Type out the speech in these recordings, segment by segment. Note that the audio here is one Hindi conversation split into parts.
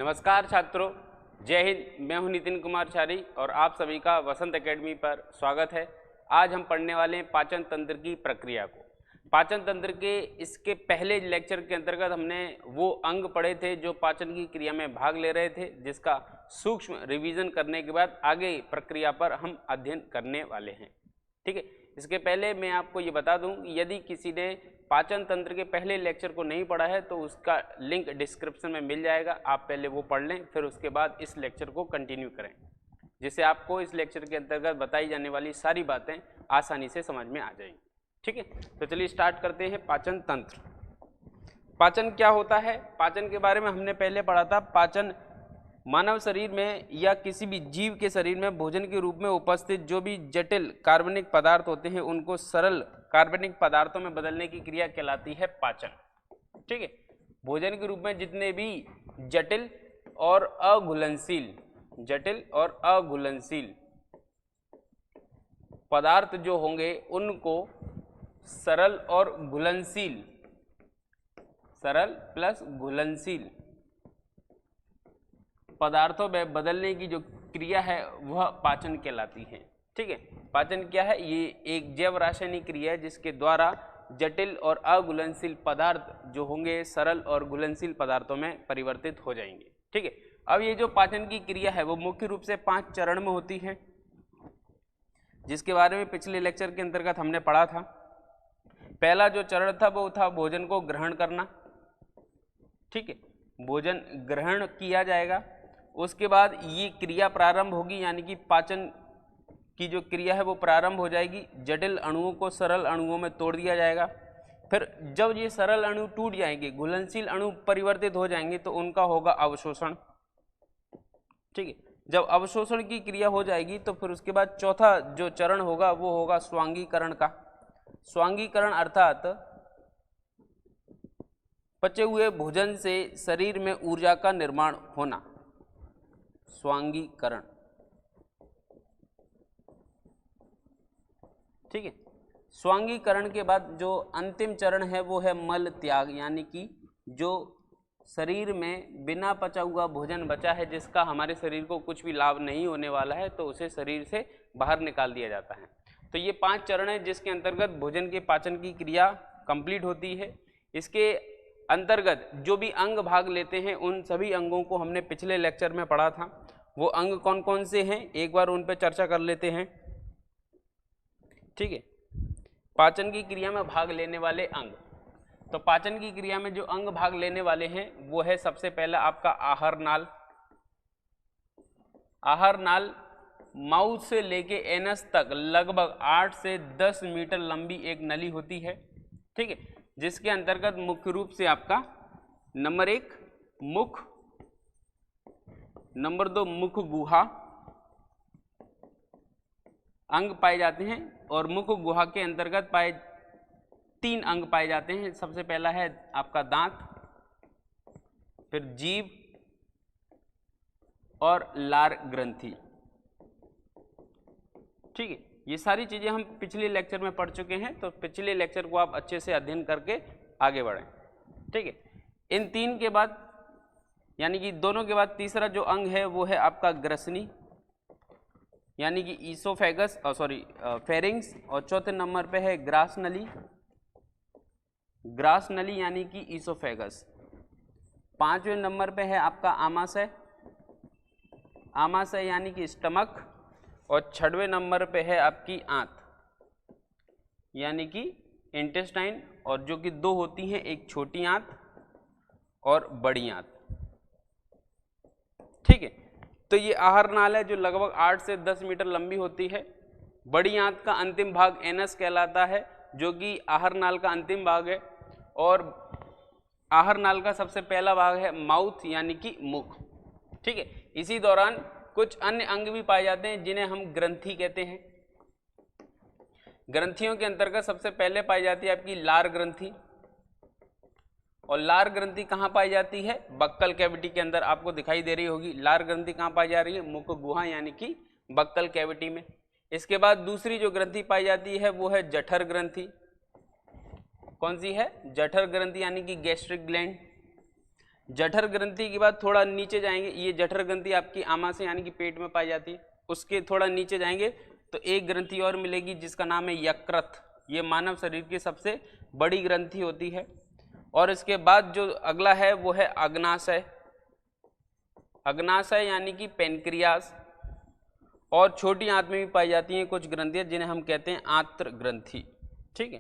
नमस्कार छात्रों, जय हिंद। मैं हूं नितिन कुमार चारी और आप सभी का वसंत एकेडमी पर स्वागत है। आज हम पढ़ने वाले हैं पाचन तंत्र की प्रक्रिया को। पाचन तंत्र के इसके पहले लेक्चर के अंतर्गत हमने वो अंग पढ़े थे जो पाचन की क्रिया में भाग ले रहे थे, जिसका सूक्ष्म रिवीजन करने के बाद आगे प्रक्रिया पर हम अध्ययन करने वाले हैं। ठीक है, इसके पहले मैं आपको ये बता दूं कि यदि किसी ने पाचन तंत्र के पहले लेक्चर को नहीं पढ़ा है तो उसका लिंक डिस्क्रिप्शन में मिल जाएगा। आप पहले वो पढ़ लें, फिर उसके बाद इस लेक्चर को कंटिन्यू करें, जिससे आपको इस लेक्चर के अंतर्गत बताई जाने वाली सारी बातें आसानी से समझ में आ जाएंगी। ठीक है, तो चलिए स्टार्ट करते हैं। पाचन तंत्र। पाचन क्या होता है? पाचन के बारे में हमने पहले पढ़ा था। पाचन मानव शरीर में या किसी भी जीव के शरीर में भोजन के रूप में उपस्थित जो भी जटिल कार्बनिक पदार्थ होते हैं उनको सरल कार्बनिक पदार्थों में बदलने की क्रिया कहलाती है पाचन। ठीक है, भोजन के रूप में जितने भी जटिल और अघुलनशील पदार्थ जो होंगे उनको सरल और घुलनशील, सरल प्लस घुलनशील पदार्थों में बदलने की जो क्रिया है वह पाचन कहलाती है। ठीक है, पाचन क्या है? ये एक जैव रासायनिक क्रिया है जिसके द्वारा जटिल और अघुलनशील पदार्थ जो होंगे सरल और घुलनशील पदार्थों में परिवर्तित हो जाएंगे। ठीक है, अब ये जो पाचन की क्रिया है वो मुख्य रूप से 5 चरण में होती है, जिसके बारे में पिछले लेक्चर के अंतर्गत हमने पढ़ा था। पहला जो चरण था वो था भोजन को ग्रहण करना। ठीक है, भोजन ग्रहण किया जाएगा, उसके बाद ये क्रिया प्रारंभ होगी, यानी कि पाचन की जो क्रिया है वो प्रारंभ हो जाएगी। जटिल अणुओं को सरल अणुओं में तोड़ दिया जाएगा। फिर जब ये सरल अणु टूट जाएंगे, घुलनशील अणु परिवर्तित हो जाएंगे, तो उनका होगा अवशोषण। ठीक है, जब अवशोषण की क्रिया हो जाएगी तो फिर उसके बाद चौथा जो चरण होगा वो होगा स्वांगीकरण का। स्वांगीकरण अर्थात पचे हुए भोजन से शरीर में ऊर्जा का निर्माण होना, स्वांगीकरण। ठीक है, स्वांगीकरण के बाद जो अंतिम चरण है वो है मल त्याग, यानी कि जो शरीर में बिना पचा हुआ भोजन बचा है जिसका हमारे शरीर को कुछ भी लाभ नहीं होने वाला है, तो उसे शरीर से बाहर निकाल दिया जाता है। तो ये 5 चरण है जिसके अंतर्गत भोजन के पाचन की क्रिया कंप्लीट होती है। इसके अंतर्गत जो भी अंग भाग लेते हैं उन सभी अंगों को हमने पिछले लेक्चर में पढ़ा था। वो अंग कौन कौन से हैं एक बार उन पर चर्चा कर लेते हैं। ठीक है, पाचन की क्रिया में भाग लेने वाले अंग। तो पाचन की क्रिया में जो अंग भाग लेने वाले हैं वो है सबसे पहला आपका आहार नाल। आहार नाल माउथ से लेके एनस तक लगभग 8 से 10 मीटर लंबी एक नली होती है। ठीक है, जिसके अंतर्गत मुख्य रूप से आपका नंबर 1 मुख, नंबर 2 मुख गुहा अंग पाए जाते हैं, और मुख गुहा के अंतर्गत 3 अंग पाए जाते हैं। सबसे पहला है आपका दांत, फिर जीभ और लार ग्रंथि। ठीक है, ये सारी चीजें हम पिछले लेक्चर में पढ़ चुके हैं, तो पिछले लेक्चर को आप अच्छे से अध्ययन करके आगे बढ़ें। ठीक है, इन 3 के बाद यानी कि दोनों के बाद तीसरा जो अंग है वो है आपका ग्रसनी, यानी कि ईसोफेगस फेरिंग्स, और चौथे नंबर पे है ग्रास नली, ग्रास नली यानी कि ईसोफेगस। 5वें नंबर पे है आपका आमाशय, आमाशय यानी कि स्टमक, और 6वें नंबर पे है आपकी आंत यानी कि इंटेस्टाइन, और जो कि 2 होती हैं, एक छोटी आंत और बड़ी आंत। ठीक है, तो ये आहार नाल है जो लगभग 8 से 10 मीटर लंबी होती है। बड़ी आंत का अंतिम भाग एनस कहलाता है, जो कि आहार नाल का अंतिम भाग है, और आहार नाल का सबसे पहला भाग है माउथ यानी कि मुख। ठीक है, इसी दौरान कुछ अन्य अंग भी पाए जाते हैं जिन्हें हम ग्रंथि कहते हैं। ग्रंथियों के अंतर्गत सबसे पहले पाई जाती है आपकी लार ग्रंथि, और लार ग्रंथि कहाँ पाई जाती है? बक्कल कैविटी के अंदर आपको दिखाई दे रही होगी। लार ग्रंथि कहाँ पाई जा रही है? मुख गुहा यानी कि बक्कल कैविटी में। इसके बाद दूसरी जो ग्रंथि पाई जाती है वो है जठर ग्रंथि। कौन सी है? जठर ग्रंथि यानी कि गैस्ट्रिक ग्लैंड। जठर ग्रंथि के बाद थोड़ा नीचे जाएंगे, ये जठर ग्रंथि आपकी आमाशय यानी कि पेट में पाई जाती है। उसके थोड़ा नीचे जाएंगे तो एक ग्रंथि और मिलेगी जिसका नाम है यकृत। ये मानव शरीर की सबसे बड़ी ग्रंथि होती है। और इसके बाद जो अगला है वो है अग्नाशय। अग्नाशय यानी कि पेनक्रियास। और छोटी आंत में भी पाई जाती हैं कुछ ग्रंथियां जिन्हें हम कहते हैं आंत्र ग्रंथि। ठीक है,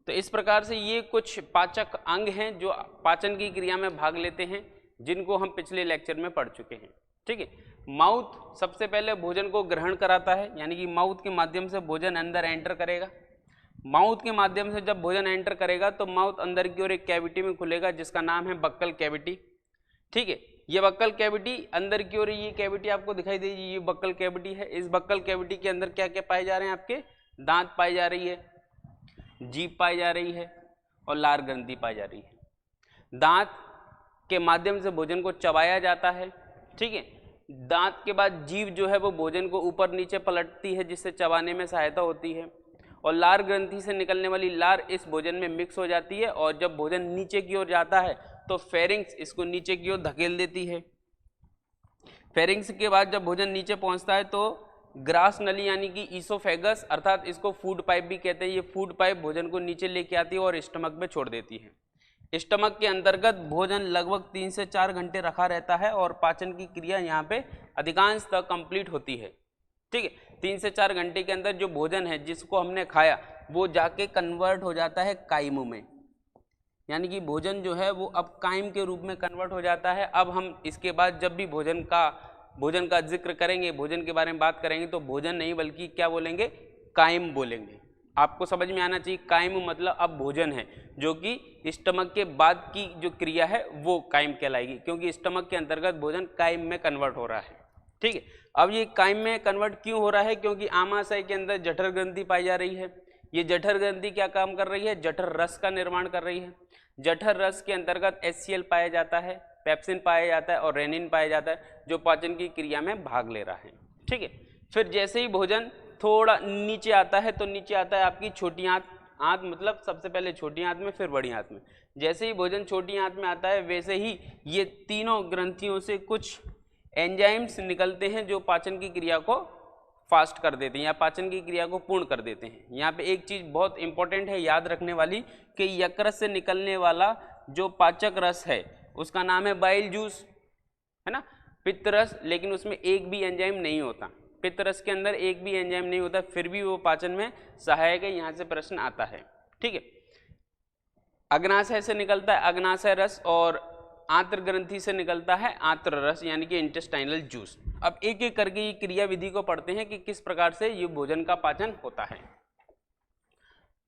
तो इस प्रकार से ये कुछ पाचक अंग हैं जो पाचन की क्रिया में भाग लेते हैं, जिनको हम पिछले लेक्चर में पढ़ चुके हैं। ठीक है, माउथ सबसे पहले भोजन को ग्रहण कराता है, यानी कि माउथ के माध्यम से भोजन अंदर एंटर करेगा। माउथ के माध्यम से जब भोजन एंटर करेगा तो माउथ अंदर की ओर एक कैविटी में खुलेगा जिसका नाम है बक्कल कैविटी। ठीक है, ये बक्कल कैविटी अंदर की ओर, ये कैविटी आपको दिखाई देगी, ये बक्कल कैविटी है। इस बक्कल कैविटी के अंदर क्या क्या पाए जा रहे हैं? आपके दांत पाई जा रही है, जीभ पाई जा रही है और लार ग्रंथि पाई जा रही है। दांत के माध्यम से भोजन को चबाया जाता है। ठीक है, दांत के बाद जीभ जो है वो भोजन को ऊपर नीचे पलटती है जिससे चबाने में सहायता होती है। और लार ग्रंथि से निकलने वाली लार इस भोजन में मिक्स हो जाती है और जब भोजन नीचे की ओर जाता है तो फेरिंग्स इसको नीचे की ओर धकेल देती है। फेरिंग्स के बाद जब भोजन नीचे पहुंचता है तो ग्रास नली यानी कि ईसोफेगस, अर्थात इसको फूड पाइप भी कहते हैं, ये फूड पाइप भोजन को नीचे लेके आती है और स्टमक में छोड़ देती है। स्टमक के अंतर्गत भोजन लगभग 3 से 4 घंटे रखा रहता है और पाचन की क्रिया यहाँ पे अधिकांश तक कंप्लीट होती है। ठीक है, 3 से 4 घंटे के अंदर जो भोजन है जिसको हमने खाया वो जाके कन्वर्ट हो जाता है काइम में, यानी कि भोजन जो है वो अब काइम के रूप में कन्वर्ट हो जाता है। अब हम इसके बाद जब भी भोजन का जिक्र करेंगे, भोजन के बारे में बात करेंगे तो भोजन नहीं बल्कि क्या बोलेंगे? काइम बोलेंगे। आपको समझ में आना चाहिए, काइम मतलब अब भोजन है जो कि स्टमक के बाद की जो क्रिया है वो काइम कहलाएगी, क्योंकि स्टमक के अंतर्गत भोजन काइम में कन्वर्ट हो रहा है। ठीक है, अब ये काइम में कन्वर्ट क्यों हो रहा है? क्योंकि आमाशय के अंदर जठर ग्रंथि पाई जा रही है। ये जठर ग्रंथि क्या काम कर रही है? जठर रस का निर्माण कर रही है। जठर रस के अंतर्गत HCl पाया जाता है, पेप्सिन पाया जाता है और रेनिन पाया जाता है जो पाचन की क्रिया में भाग ले रहा है। ठीक है, फिर जैसे ही भोजन थोड़ा नीचे आता है तो नीचे आता है आपकी छोटी आंत। आंत मतलब सबसे पहले छोटी आंत में फिर बड़ी आंत में। जैसे ही भोजन छोटी आंत में आता है वैसे ही ये तीनों ग्रंथियों से कुछ एंजाइम्स निकलते हैं जो पाचन की क्रिया को फास्ट कर देते हैं या पाचन की क्रिया को पूर्ण कर देते हैं। यहाँ पे एक चीज़ बहुत इंपॉर्टेंट है याद रखने वाली कि यकृत से निकलने वाला जो पाचक रस है उसका नाम है बाइल जूस, है ना, पित्त रस, लेकिन उसमें एक भी एंजाइम नहीं होता। पित्त रस के अंदर एक भी एंजाइम नहीं होता, फिर भी वो पाचन में सहायक है। यहाँ से प्रश्न आता है। ठीक है, अग्नाशय से निकलता है अग्नाशय रस और आंत्र ग्रंथि से निकलता है आंत्र रस यानी कि इंटेस्टाइनल जूस। अब एक एक करके ये क्रिया विधि को पढ़ते हैं कि किस प्रकार से ये भोजन का पाचन होता है।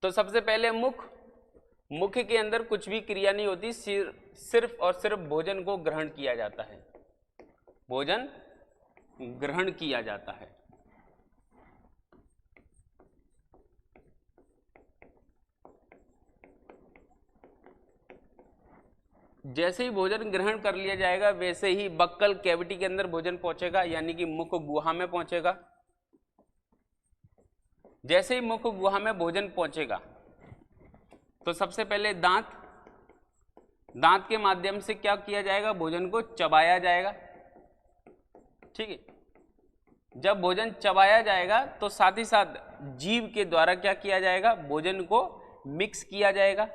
तो सबसे पहले मुख के अंदर कुछ भी क्रिया नहीं होती, सिर्फ और सिर्फ भोजन को ग्रहण किया जाता है। भोजन ग्रहण किया जाता है। जैसे ही भोजन ग्रहण कर लिया जाएगा वैसे ही बक्कल कैविटी के अंदर भोजन पहुंचेगा, यानी कि मुख गुहा में पहुंचेगा। जैसे ही मुख गुहा में भोजन पहुंचेगा तो सबसे पहले दांत के माध्यम से क्या किया जाएगा? भोजन को चबाया जाएगा। ठीक है, जब भोजन चबाया जाएगा तो साथ ही साथ जीभ के द्वारा क्या किया जाएगा? भोजन को मिक्स किया जाएगा।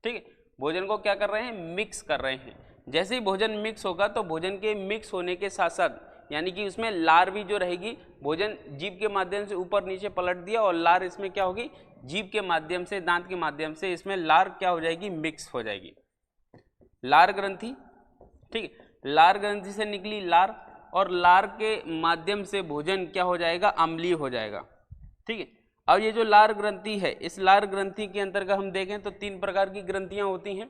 ठीक है, भोजन को क्या कर रहे हैं? मिक्स कर रहे हैं। जैसे ही भोजन मिक्स होगा तो भोजन के मिक्स होने के साथ साथ यानी कि उसमें लार भी जो रहेगी, भोजन जीभ के माध्यम से ऊपर नीचे पलट दिया और लार इसमें क्या होगी? जीभ के माध्यम से, दांत के माध्यम से इसमें लार क्या हो जाएगी? मिक्स हो जाएगी। लार ग्रंथि, ठीक है, लार ग्रंथि से निकली लार और लार के माध्यम से भोजन क्या हो जाएगा? अम्लीय हो जाएगा। ठीक है, अब ये जो लार ग्रंथि है, इस लार ग्रंथि के अंतर्गत हम देखें तो 3 प्रकार की ग्रंथियां होती हैं,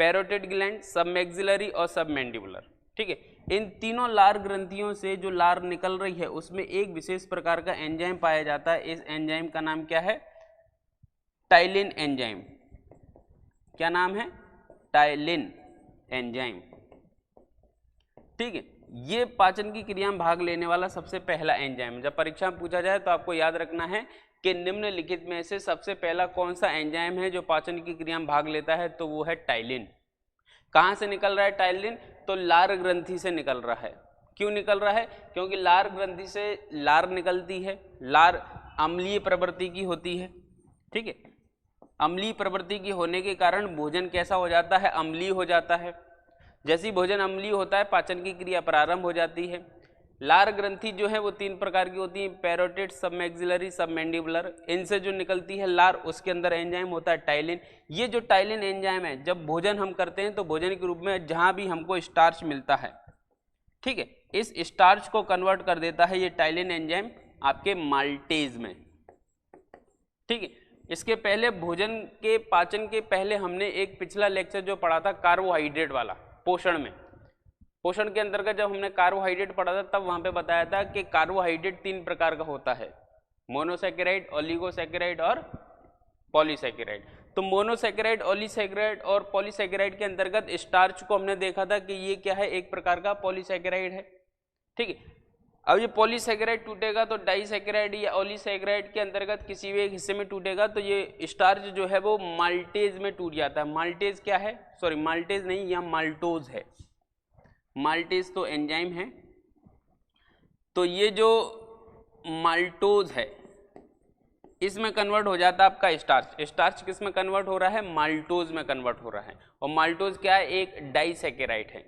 पैरोटिड ग्लैंड, सबमैक्सिलरी और सबमैंडिबुलर। ठीक है, इन तीनों लार ग्रंथियों से जो लार निकल रही है उसमें एक विशेष प्रकार का एंजाइम पाया जाता है। इस एंजाइम का नाम क्या है? Ptyalin enzyme. क्या नाम है? Ptyalin enzyme. ठीक है, ये पाचन की क्रिया में भाग लेने वाला सबसे पहला एंजाइम। जब परीक्षा में पूछा जाए तो आपको याद रखना है कि निम्नलिखित में से सबसे पहला कौन सा एंजाइम है जो पाचन की क्रिया में भाग लेता है, तो वो है टाइलिन। कहाँ से निकल रहा है टाइलिन, तो लार ग्रंथि से निकल रहा है। क्यों निकल रहा है, क्योंकि लार ग्रंथि से लार निकलती है, लार अम्लीय प्रवृत्ति की होती है, ठीक है। अम्लीय प्रवृत्ति की होने के कारण भोजन कैसा हो जाता है, अम्लीय हो जाता है। जैसे ही भोजन अम्लीय होता है पाचन की क्रिया प्रारंभ हो जाती है। लार ग्रंथि जो है वो 3 प्रकार की होती है, पैरोटिड, सबमैक्सिलरी, सबमैंडिबुलर। इनसे जो निकलती है लार, उसके अंदर एंजाइम होता है टाइलिन। ये जो टाइलिन एंजाइम है, जब भोजन हम करते हैं तो भोजन के रूप में जहाँ भी हमको स्टार्च मिलता है, ठीक है, इस स्टार्च को कन्वर्ट कर देता है ये टाइलिन एंजाइम आपके माल्टेज में, ठीक है। इसके पहले भोजन के पाचन के पहले हमने एक पिछला लेक्चर जो पढ़ा था कार्बोहाइड्रेट वाला, पोषण में, पोषण के अंतर्गत जब हमने कार्बोहाइड्रेट पढ़ा था तब वहां पे बताया था कि कार्बोहाइड्रेट 3 प्रकार का होता है, मोनोसैकेराइड, ओलिगोसैकेराइड और पॉलीसैकेराइड। तो मोनोसैकेराइड, ओलिगोसैकेराइड और पॉलीसैकेराइड के अंतर्गत स्टार्च को हमने देखा था कि ये क्या है, एक प्रकार का पॉलीसैकेराइड है, ठीक है। अब ये पॉलीसैकेराइड टूटेगा तो डाइसैकेराइड या ओलिगोसैकेराइड के अंतर्गत किसी भी एक हिस्से में टूटेगा तो ये स्टार्च जो है वो माल्टेज में टूट जाता है। माल्टेज क्या है, सॉरी माल्टेज नहीं, यह माल्टोज है। माल्टेज तो एंजाइम है, तो ये जो माल्टोज है इसमें कन्वर्ट हो जाता है आपका स्टार्च। स्टार्च किस में कन्वर्ट हो रहा है, माल्टोज में कन्वर्ट हो रहा है। और माल्टोज क्या है, एक डाइसैकेराइड है।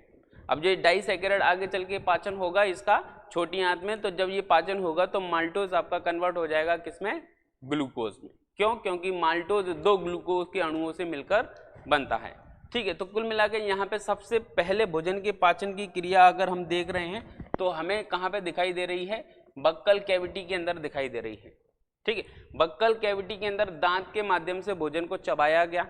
अब जो डाइसैकेराइड आगे चल के पाचन होगा इसका छोटी आंत में, तो जब ये पाचन होगा तो माल्टोज आपका कन्वर्ट हो जाएगा किसमें, ग्लूकोज में। क्यों, क्योंकि माल्टोज 2 ग्लूकोज के अणुओं से मिलकर बनता है, ठीक है। तो कुल मिलाकर यहाँ पे सबसे पहले भोजन के पाचन की क्रिया अगर हम देख रहे हैं तो हमें कहाँ पे दिखाई दे रही है, बक्कल कैविटी के अंदर दिखाई दे रही है, ठीक है। बक्कल कैविटी के अंदर दांत के माध्यम से भोजन को चबाया गया,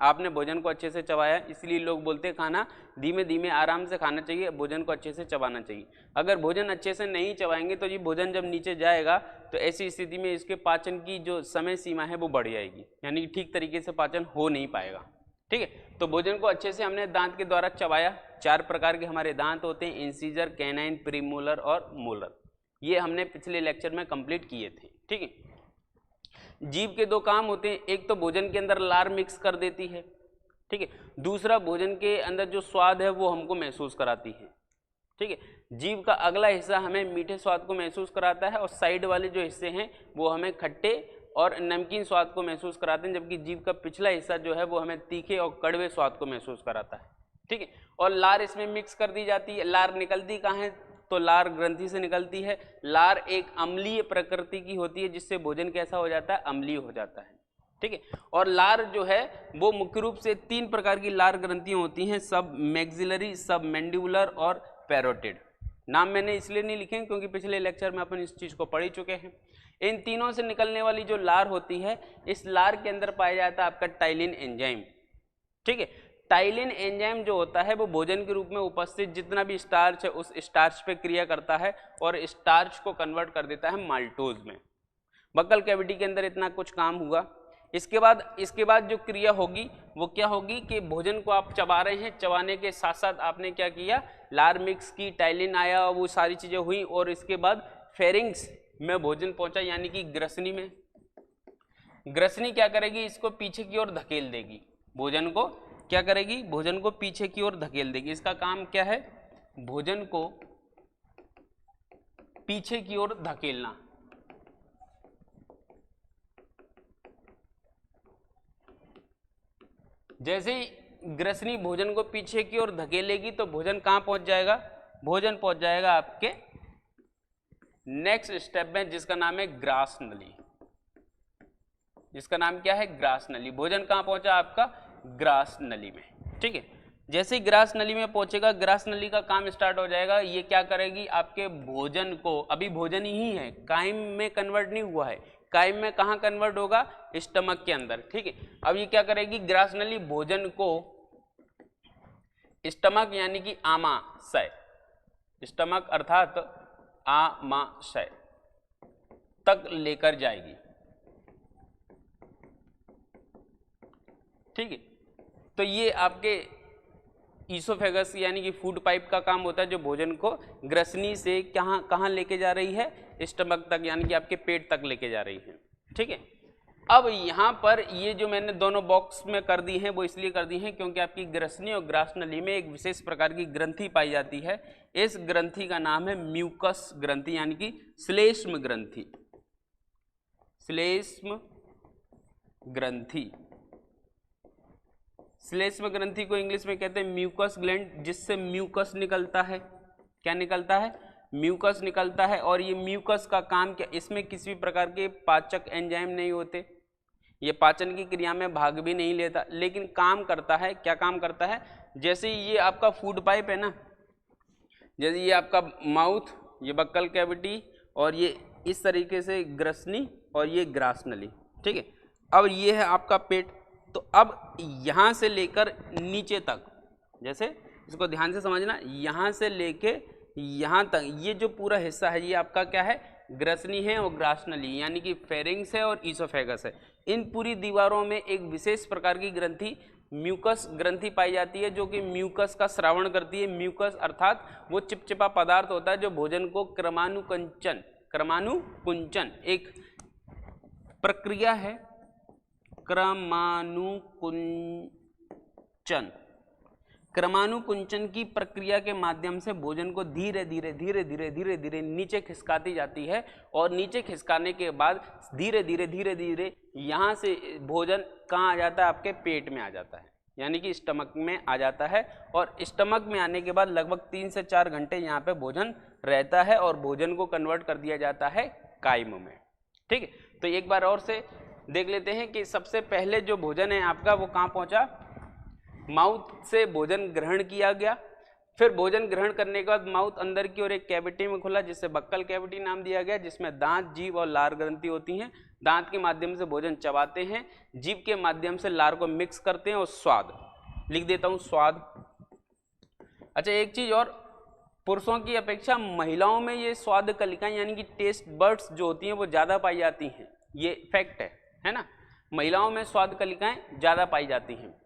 आपने भोजन को अच्छे से चबाया, इसलिए लोग बोलते हैं खाना धीमे धीमे आराम से खाना चाहिए, भोजन को अच्छे से चबाना चाहिए। अगर भोजन अच्छे से नहीं चबाएंगे तो ये भोजन जब नीचे जाएगा तो ऐसी स्थिति में इसके पाचन की जो समय सीमा है वो बढ़ जाएगी, यानी ठीक तरीके से पाचन हो नहीं पाएगा, ठीक है। तो भोजन को अच्छे से हमने दांत के द्वारा चबाया। 4 प्रकार के हमारे दांत होते हैं, इंसीजर, कैनाइन, प्रीमोलर और मोलर। ये हमने पिछले लेक्चर में कंप्लीट किए थे, ठीक है। जीभ के 2 काम होते हैं, एक तो भोजन के अंदर लार मिक्स कर देती है, ठीक है, दूसरा भोजन के अंदर जो स्वाद है वो हमको महसूस कराती है, ठीक है। जीभ का अगला हिस्सा हमें मीठे स्वाद को महसूस कराता है और साइड वाले जो हिस्से हैं वो हमें खट्टे और नमकीन स्वाद को महसूस कराते हैं, जबकि जीभ का पिछला हिस्सा जो है वो हमें तीखे और कड़वे स्वाद को महसूस कराता है, ठीक है। और लार इसमें मिक्स कर दी जाती है। लार निकलती कहाँ है, तो लार ग्रंथि से निकलती है। लार एक अम्लीय प्रकृति की होती है जिससे भोजन कैसा हो जाता है, अम्लीय हो जाता है, ठीक है। और लार जो है वो मुख्य रूप से 3 प्रकार की लार ग्रंथियां होती हैं, सब मैक्सिलरी, सब मैंडिबुलर और पैरोटिड। नाम मैंने इसलिए नहीं लिखे क्योंकि पिछले लेक्चर में अपन इस चीज को पढ़ ही चुके हैं। इन तीनों से निकलने वाली जो लार होती है, इस लार के अंदर पाया जाता है आपका टाइलिन एंजाइम, ठीक है। टाइलिन एंजाइम जो होता है वो भोजन के रूप में उपस्थित जितना भी स्टार्च है उस स्टार्च पे क्रिया करता है और स्टार्च को कन्वर्ट कर देता है माल्टोज में। बक्कल कैविटी के अंदर इतना कुछ काम हुआ। इसके बाद जो क्रिया होगी वो क्या होगी कि भोजन को आप चबा रहे हैं, चबाने के साथ साथ आपने क्या किया, लार मिक्स की, टाइलिन आया, वो सारी चीजें हुई और इसके बाद फेरिंग्स में भोजन पहुंचा, यानी कि ग्रसनी में। ग्रसनी क्या करेगी, इसको पीछे की ओर धकेल देगी, भोजन को क्या करेगी, भोजन को पीछे की ओर धकेल देगी। इसका काम क्या है, भोजन को पीछे की ओर धकेलना। जैसे ही ग्रसनी भोजन को पीछे की ओर धकेलेगी तो भोजन कहां पहुंच जाएगा, भोजन पहुंच जाएगा आपके नेक्स्ट स्टेप में जिसका नाम है ग्रास नली। जिसका नाम क्या है, ग्रास नली। भोजन कहां पहुंचा आपका, ग्रास नली में, ठीक है। जैसे ही ग्रास नली में पहुंचेगा, ग्रास नली का काम स्टार्ट हो जाएगा। ये क्या करेगी, आपके भोजन को, अभी भोजन ही है, काइम में कन्वर्ट नहीं हुआ है, काइम में कहां कन्वर्ट होगा, स्टमक के अंदर, ठीक है। अब ये क्या करेगी, ग्रास नली भोजन को स्टमक यानी कि आमाशय, स्टमक अर्थात आमाशय तक लेकर जाएगी, ठीक है। तो ये आपके ईसोफेगस यानी कि फूड पाइप का काम होता है, जो भोजन को ग्रसनी से कहां लेके जा रही है, स्टमक तक यानी कि आपके पेट तक लेके जा रही है, ठीक है। अब यहाँ पर ये जो मैंने दोनों बॉक्स में कर दी हैं वो इसलिए कर दी हैं क्योंकि आपकी ग्रसनी और ग्रासनली में एक विशेष प्रकार की ग्रंथि पाई जाती है। इस ग्रंथि का नाम है म्यूकस ग्रंथि यानी कि श्लेष्म ग्रंथि। श्लेष्म ग्रंथि, श्लेष्म ग्रंथि को इंग्लिश में कहते हैं म्यूकस ग्लैंड, जिससे म्यूकस निकलता है। क्या निकलता है? म्यूकस निकलता है। और ये म्यूकस का काम क्या, इसमें किसी भी प्रकार के पाचक एंजाइम नहीं होते, ये पाचन की क्रिया में भाग भी नहीं लेता, लेकिन काम करता है। क्या काम करता है? जैसे ये आपका फूड पाइप है ना, जैसे ये आपका माउथ, ये बक्कल कैविटी, और ये इस तरीके से ग्रसनी और ये ग्रासनली, ठीक है। अब ये है आपका पेट। तो अब यहाँ से लेकर नीचे तक, जैसे इसको ध्यान से समझना, यहाँ से लेके यहाँ तक ये जो पूरा हिस्सा है ये आपका क्या है? ग्रसनी है और ग्रासनली, यानी कि फेरिंग्स है और ईसोफेगस है। इन पूरी दीवारों में एक विशेष प्रकार की ग्रंथि म्यूकस ग्रंथि पाई जाती है, जो कि म्यूकस का श्रावण करती है। म्यूकस अर्थात वो चिपचिपा पदार्थ होता है जो भोजन को क्रमानुकुंचन एक प्रक्रिया है, क्रमानुकुंचन की प्रक्रिया के माध्यम से भोजन को धीरे धीरे नीचे खिसकाती जाती है। और नीचे खिसकाने के बाद धीरे धीरे यहाँ से भोजन कहाँ आ जाता है? आपके पेट में आ जाता है, यानी कि स्टमक में आ जाता है। और स्टमक में आने के बाद लगभग 3 से 4 घंटे यहाँ पे भोजन रहता है और भोजन को कन्वर्ट कर दिया जाता है कायम में, ठीक है। तो एक बार और से देख लेते हैं कि सबसे पहले जो भोजन है आपका वो कहाँ पहुँचा? माउथ से भोजन ग्रहण किया गया। फिर भोजन ग्रहण करने के बाद माउथ अंदर की ओर एक कैविटी में खुला, जिसे बक्कल कैविटी नाम दिया गया, जिसमें दांत, जीभ और लार ग्रंथि होती हैं। दांत के माध्यम से भोजन चबाते हैं, जीभ के माध्यम से लार को मिक्स करते हैं और स्वाद, लिख देता हूँ स्वाद। अच्छा, एक चीज और, पुरुषों की अपेक्षा महिलाओं में ये स्वाद कलिकाएं यानी कि टेस्ट बर्ड्स जो होती हैं वो ज़्यादा पाई जाती हैं। ये फैक्ट है ना, महिलाओं में स्वाद कलिकाएं ज़्यादा पाई जाती हैं।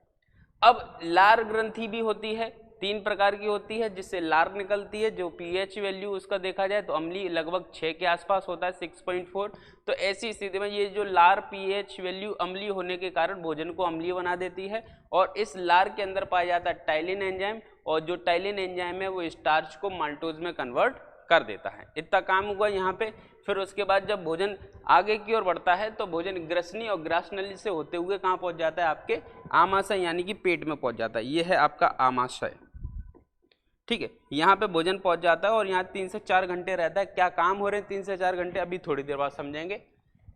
अब लार ग्रंथि भी होती है, 3 प्रकार की होती है, जिससे लार निकलती है। जो पीएच वैल्यू उसका देखा जाए तो अम्लीय लगभग 6 के आसपास होता है, 6.4। तो ऐसी स्थिति में ये जो लार पीएच वैल्यू अम्लीय होने के कारण भोजन को अम्लीय बना देती है। और इस लार के अंदर पाया जाता है टाइलिन एंजाइम, और जो टाइलिन एंजाइम है वो स्टार्च को माल्टोज में कन्वर्ट कर देता है। इतना काम हुआ यहाँ पे। फिर उसके बाद जब भोजन आगे की ओर बढ़ता है तो भोजन ग्रसनी और ग्रासनली से होते हुए कहाँ पहुँच जाता है? आपके आमाशय यानी कि पेट में पहुँच जाता है। ये है आपका आमाशय, ठीक है। यहाँ पे भोजन पहुँच जाता है और यहाँ 3 से 4 घंटे रहता है। क्या काम हो रहे हैं 3 से 4 घंटे, अभी थोड़ी देर बाद समझेंगे,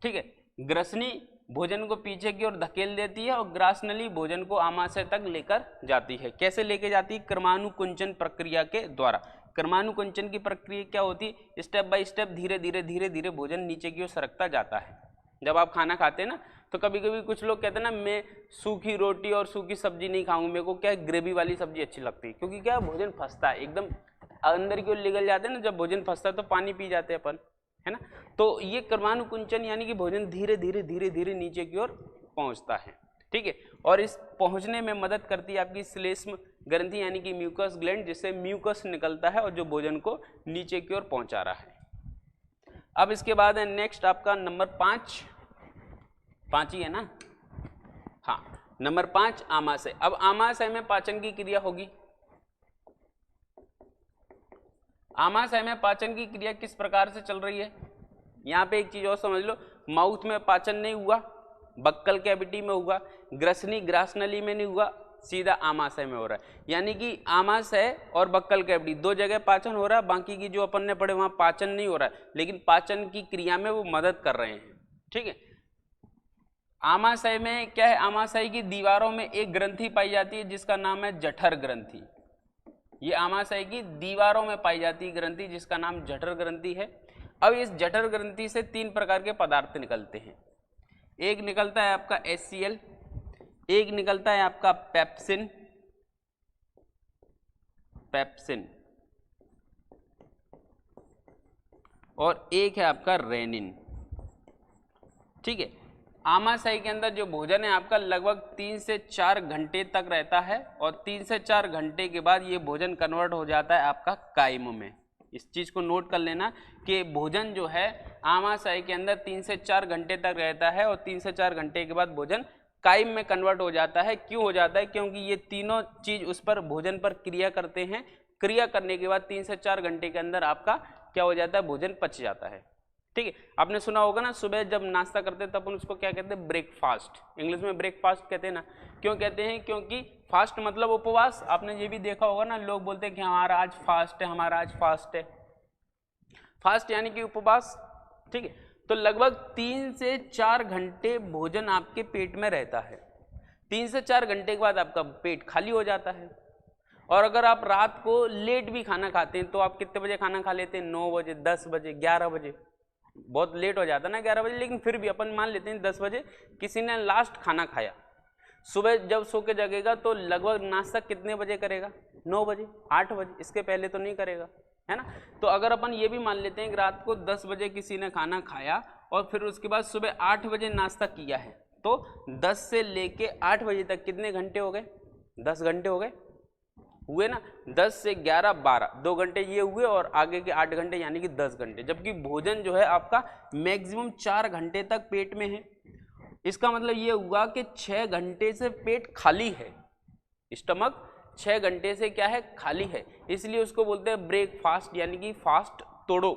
ठीक है। ग्रसनी भोजन को पीछे की ओर धकेल देती है और ग्रासनली भोजन को आमाशय तक लेकर जाती है। कैसे लेके जाती है? क्रमानुकुंचन प्रक्रिया के द्वारा। क्रमानुकुंचन की प्रक्रिया क्या होती है? स्टेप बाय स्टेप धीरे धीरे भोजन नीचे की ओर सरकता जाता है। जब आप खाना खाते हैं ना, तो कभी कभी कुछ लोग कहते हैं ना, मैं सूखी रोटी और सूखी सब्जी नहीं खाऊंगा, मेरे को क्या ग्रेवी वाली सब्जी अच्छी लगती है, क्योंकि क्या भोजन फंसता है, एकदम अंदर की ओर निकल जाते हैं ना। जब भोजन फंसता है तो पानी पी जाते हैं अपन, है ना। तो ये क्रमानुकुंचन यानी कि भोजन धीरे धीरे नीचे की ओर पहुंचता है, ठीक है। और इस पहुंचने में मदद करती है आपकी श्लेष्म ग्रंथि यानी कि म्यूकस ग्लैंड, जिससे म्यूकस निकलता है और जो भोजन को नीचे की ओर पहुंचा रहा है। अब इसके बाद है नेक्स्ट आपका नंबर 5 ही है ना, हाँ, नंबर 5 आमाशय। अब आमाशय में पाचन की क्रिया होगी। आमाशय में पाचन की क्रिया किस प्रकार से चल रही है? यहाँ पे एक चीज और समझ लो, माउथ में पाचन नहीं हुआ, बक्कल कैविटी में हुआ, ग्रसनी ग्रासनली में नहीं हुआ, सीधा आमाशय में हो रहा है। यानी कि आमाशय और बक्कल कैविटी 2 जगह पाचन हो रहा है, बाकी की जो अपन ने पढ़े वहां पाचन नहीं हो रहा है, लेकिन पाचन की क्रिया में वो मदद कर रहे हैं, ठीक है। आमाशय में क्या है? आमाशय की दीवारों में एक ग्रंथि पाई जाती है जिसका नाम है जठर ग्रंथि। ये आमाशय की दीवारों में पाई जाती है ग्रंथि जिसका नाम जठर ग्रंथि है। अब इस जठर ग्रंथि से 3 प्रकार के पदार्थ निकलते हैं। एक निकलता है आपका HCl, एक निकलता है आपका पेप्सिन, और एक है आपका रेनिन, ठीक है। आमाशय के अंदर जो भोजन है आपका लगभग 3 से 4 घंटे तक रहता है और 3 से 4 घंटे के बाद ये भोजन कन्वर्ट हो जाता है आपका कायम में। इस चीज़ को नोट कर लेना कि भोजन जो है आमाशय के अंदर 3 से 4 घंटे तक रहता है और 3 से 4 घंटे के बाद भोजन कायम में कन्वर्ट हो जाता है। क्यों हो जाता है? क्योंकि ये तीनों चीज़ उस पर भोजन पर क्रिया करते हैं। क्रिया करने के बाद 3 से 4 घंटे के अंदर आपका क्या हो जाता है? भोजन पच जाता है। ठीक है, आपने सुना होगा ना, सुबह जब नाश्ता करते हैं तब अपन उसको क्या कहते हैं? ब्रेकफास्ट। इंग्लिश में ब्रेकफास्ट कहते हैं ना। क्यों कहते हैं? क्योंकि फास्ट मतलब उपवास। आपने ये भी देखा होगा ना, लोग बोलते हैं कि हमारा आज फास्ट है, हमारा आज फास्ट है। फास्ट यानी कि उपवास। ठीक है, तो लगभग 3 से 4 घंटे भोजन आपके पेट में रहता है। 3 से 4 घंटे के बाद आपका पेट खाली हो जाता है। और अगर आप रात को लेट भी खाना खाते हैं तो आप कितने बजे खाना खा लेते हैं? 9 बजे, 10 बजे, 11 बजे। बहुत लेट हो जाता है ना 11 बजे, लेकिन फिर भी अपन मान लेते हैं 10 बजे किसी ने लास्ट खाना खाया। सुबह जब सो के जगेगा तो लगभग नाश्ता कितने बजे करेगा? 9 बजे, 8 बजे, इसके पहले तो नहीं करेगा, है ना। तो अगर अपन ये भी मान लेते हैं कि रात को 10 बजे किसी ने खाना खाया और फिर उसके बाद सुबह 8 बजे नाश्ता किया है, तो 10 से लेके 8 बजे तक कितने घंटे हो गए? 10 घंटे हो गए, हुए ना। 10 से 11, 12, 2 घंटे ये हुए और आगे के 8 घंटे यानी कि 10 घंटे। जबकि भोजन जो है आपका मैक्सिमम 4 घंटे तक पेट में है। इसका मतलब ये हुआ कि 6 घंटे से पेट खाली है। स्टमक 6 घंटे से क्या है? खाली है। इसलिए उसको बोलते हैं ब्रेकफास्ट, यानी कि फास्ट तोड़ो।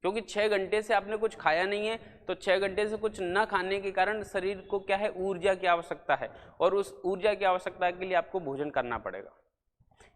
क्योंकि 6 घंटे से आपने कुछ खाया नहीं है, तो 6 घंटे से कुछ न खाने के कारण शरीर को क्या है? ऊर्जा की आवश्यकता है, और उस ऊर्जा की आवश्यकता के लिए आपको भोजन करना पड़ेगा।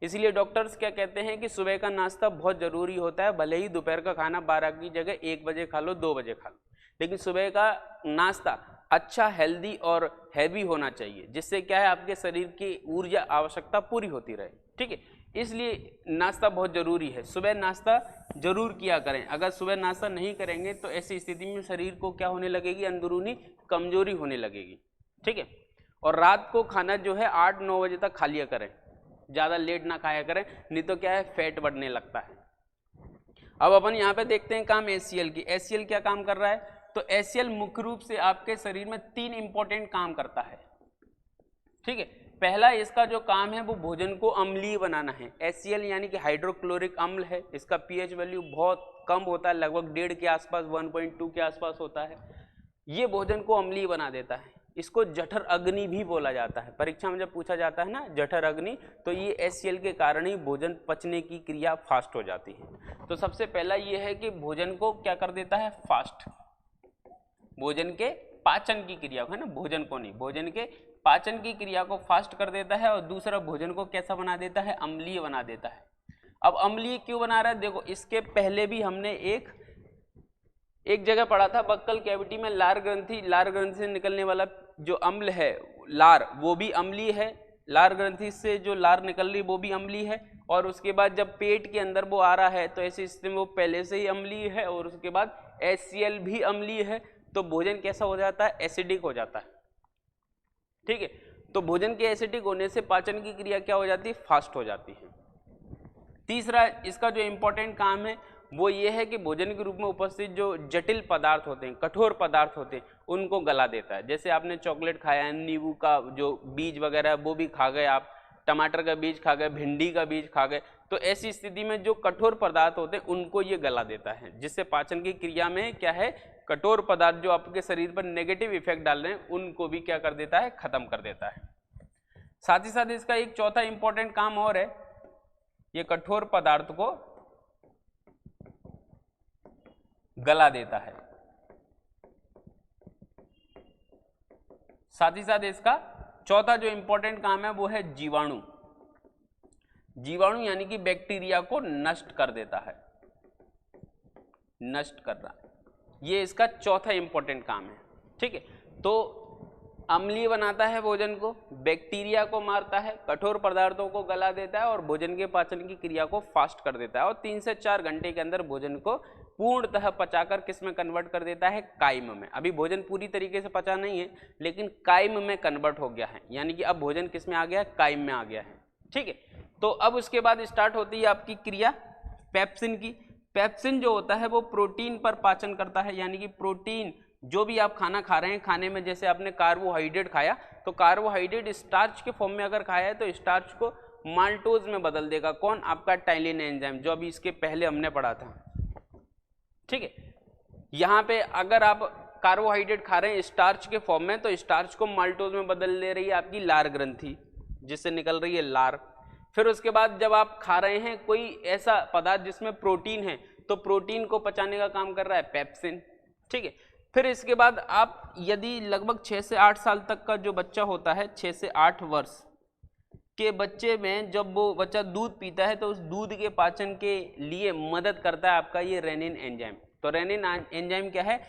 इसलिए डॉक्टर्स क्या कहते हैं कि सुबह का नाश्ता बहुत ज़रूरी होता है। भले ही दोपहर का खाना 12 की जगह 1 बजे खा लो, 2 बजे खा लो, लेकिन सुबह का नाश्ता अच्छा, हेल्दी और हैवी होना चाहिए, जिससे क्या है? आपके शरीर की ऊर्जा आवश्यकता पूरी होती रहे। ठीक है, इसलिए नाश्ता बहुत ज़रूरी है। सुबह नाश्ता जरूर किया करें। अगर सुबह नाश्ता नहीं करेंगे तो ऐसी स्थिति में शरीर को क्या होने लगेगी? अंदरूनी कमजोरी होने लगेगी। ठीक है, और रात को खाना जो है 8-9 बजे तक खा लिया करें, ज़्यादा लेट ना खाया करें, नहीं तो क्या है? फैट बढ़ने लगता है। अब अपन यहाँ पे देखते हैं काम HCl की। HCl क्या काम कर रहा है? तो HCl मुख्य रूप से आपके शरीर में 3 इंपॉर्टेंट काम करता है। ठीक है, पहला इसका जो काम है वो भोजन को अम्लीय बनाना है। HCl यानी कि हाइड्रोक्लोरिक अम्ल है। इसका pH वैल्यू बहुत कम होता है, लगभग 1.5 के आसपास, 1.2 के आसपास होता है। ये भोजन को अम्लीय बना देता है। इसको जठर अग्नि भी बोला जाता है। परीक्षा में जब पूछा जाता है ना जठर अग्नि, तो ये HCl के कारण ही भोजन पचने की क्रिया फास्ट हो जाती है। तो सबसे पहला ये है कि भोजन को क्या कर देता है? फास्ट। भोजन के पाचन की क्रिया को, है ना, भोजन को नहीं, भोजन के पाचन की क्रिया को फास्ट कर देता है। और दूसरा, भोजन को कैसा बना देता है? अम्लीय बना देता है। अब अम्लीय क्यों बना रहा है? देखो, इसके पहले भी हमने एक जगह पढ़ा था, बक्कल कैविटी में लार ग्रंथि से निकलने वाला जो अम्ल है लार, वो भी अम्लीय है। लार ग्रंथि से जो लार निकल रही वो भी अम्लीय है। और उसके बाद जब पेट के अंदर वो आ रहा है तो ऐसी स्थिति में वो पहले से ही अम्लीय है, और उसके बाद HCl भी अम्लीय है। तो भोजन कैसा हो जाता है? एसिडिक हो जाता है। ठीक है, तो भोजन के एसिडिक होने से पाचन की क्रिया क्या हो जाती है? फास्ट हो जाती है। तीसरा इसका जो इंपॉर्टेंट काम है वो ये है कि भोजन के रूप में उपस्थित जो जटिल पदार्थ होते हैं, कठोर पदार्थ होते हैं, उनको गला देता है। जैसे आपने चॉकलेट खाया है, नींबू का जो बीज वगैरह वो भी खा गए आप, टमाटर का बीज खा गए, भिंडी का बीज खा गए, तो ऐसी स्थिति में जो कठोर पदार्थ होते हैं उनको ये गला देता है, जिससे पाचन की क्रिया में क्या है? कठोर पदार्थ जो आपके शरीर पर नेगेटिव इफेक्ट डाल रहे हैं उनको भी क्या कर देता है? खत्म कर देता है। साथ ही साथ इसका एक चौथा इंपॉर्टेंट काम और है, ये कठोर पदार्थ को गला देता है। साथ ही साथ इसका चौथा जो इंपॉर्टेंट काम है वो है जीवाणु। जीवाणु यानी कि बैक्टीरिया को नष्ट कर देता है, नष्ट करना, ये इसका चौथा इंपॉर्टेंट काम है। ठीक है, तो अम्लीय बनाता है भोजन को, बैक्टीरिया को मारता है, कठोर पदार्थों को गला देता है और भोजन के पाचन की क्रिया को फास्ट कर देता है। और 3 से 4 घंटे के अंदर भोजन को पूर्णतः पचाकर किस में कन्वर्ट कर देता है? कायम में। अभी भोजन पूरी तरीके से पचा नहीं है, लेकिन कायम में कन्वर्ट हो गया है, यानी कि अब भोजन किस में आ गया है? कायम में आ गया है। ठीक है, तो अब उसके बाद स्टार्ट होती है आपकी क्रिया पेप्सिन की। पेप्सिन जो होता है वो प्रोटीन पर पाचन करता है, यानी कि प्रोटीन जो भी आप खाना खा रहे हैं, खाने में जैसे आपने कार्बोहाइड्रेट खाया तो कार्बोहाइड्रेट स्टार्च के फॉर्म में अगर खाया है तो स्टार्च को माल्टोज में बदल देगा। कौन? आपका टाइलिन एंजाइम, जो अभी इसके पहले हमने पढ़ा था। ठीक है, यहाँ पे अगर आप कार्बोहाइड्रेट खा रहे हैं स्टार्च के फॉर्म में, तो स्टार्च को माल्टोज में बदल दे रही है आपकी लार ग्रंथि, जिससे निकल रही है लार। फिर उसके बाद जब आप खा रहे हैं कोई ऐसा पदार्थ जिसमें प्रोटीन है, तो प्रोटीन को पचाने का काम कर रहा है पेप्सिन। ठीक है, फिर इसके बाद आप यदि लगभग 6 से 8 साल तक का जो बच्चा होता है, 6 से 8 वर्ष के बच्चे में जब वो बच्चा दूध पीता है, तो उस दूध के पाचन के लिए मदद करता है आपका ये रेनिन एंजाइम। तो रेनिन एंजाइम क्या है?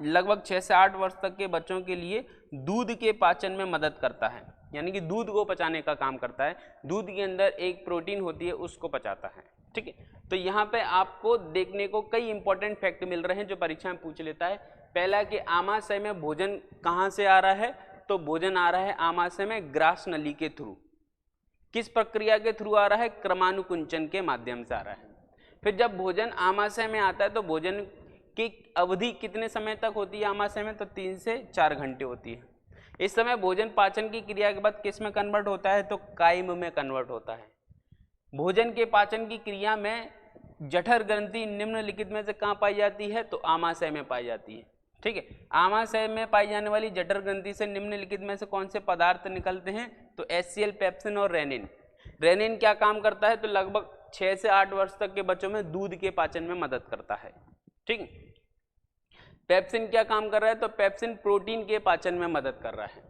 लगभग 6 से 8 वर्ष तक के बच्चों के लिए दूध के पाचन में मदद करता है, यानी कि दूध को पचाने का काम करता है। दूध के अंदर एक प्रोटीन होती है, उसको पचाता है। ठीक है, तो यहाँ पे आपको देखने को कई इंपॉर्टेंट फैक्ट मिल रहे हैं जो परीक्षा में पूछ लेता है। पहला कि आमाशय में भोजन कहाँ से आ रहा है? तो भोजन आ रहा है आमाशय में ग्रास नली के थ्रू। किस प्रक्रिया के थ्रू आ रहा है? क्रमानुकुंचन के माध्यम से आ रहा है। फिर जब भोजन आमाशय में आता है तो भोजन की अवधि कितने समय तक होती है आमाशय में? तो 3 से 4 घंटे होती है। इस समय भोजन पाचन की क्रिया के बाद किस में कन्वर्ट होता है? तो कायम में कन्वर्ट होता है। भोजन के पाचन की क्रिया में जठर ग्रंथि निम्नलिखित में से कहाँ पाई जाती है? तो आमाशय में पाई जाती है। ठीक है, आमाशय में पाई जाने वाली जठर ग्रंथि से निम्नलिखित में से कौन से पदार्थ निकलते हैं? तो HCl, पेप्सिन और रेनिन। रेनिन क्या काम करता है? तो लगभग 6 से 8 वर्ष तक के बच्चों में दूध के पाचन में मदद करता है। ठीक, पेप्सिन क्या काम कर रहा है? तो पेप्सिन प्रोटीन के पाचन में मदद कर रहा है।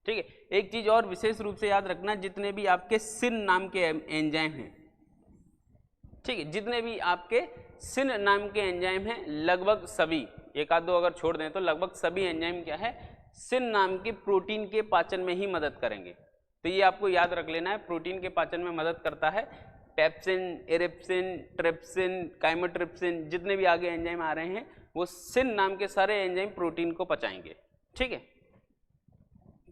ठीक है, एक चीज और विशेष रूप से याद रखना, जितने भी आपके सिन नाम के एंजाइम हैं, ठीक है, जितने भी आपके सिन नाम के एंजाइम हैं, लगभग सभी, एक आध दो अगर छोड़ दें तो लगभग सभी एंजाइम क्या है? सिन नाम के प्रोटीन के पाचन में ही मदद करेंगे। तो ये आपको याद रख लेना है, प्रोटीन के पाचन में मदद करता है पेप्सिन, एरिप्सिन, ट्रिप्सिन, काइमोट्रिप्सिन, जितने भी आगे एंजाइम आ रहे हैं वो सिन नाम के सारे एंजाइम प्रोटीन को पचाएंगे। ठीक है,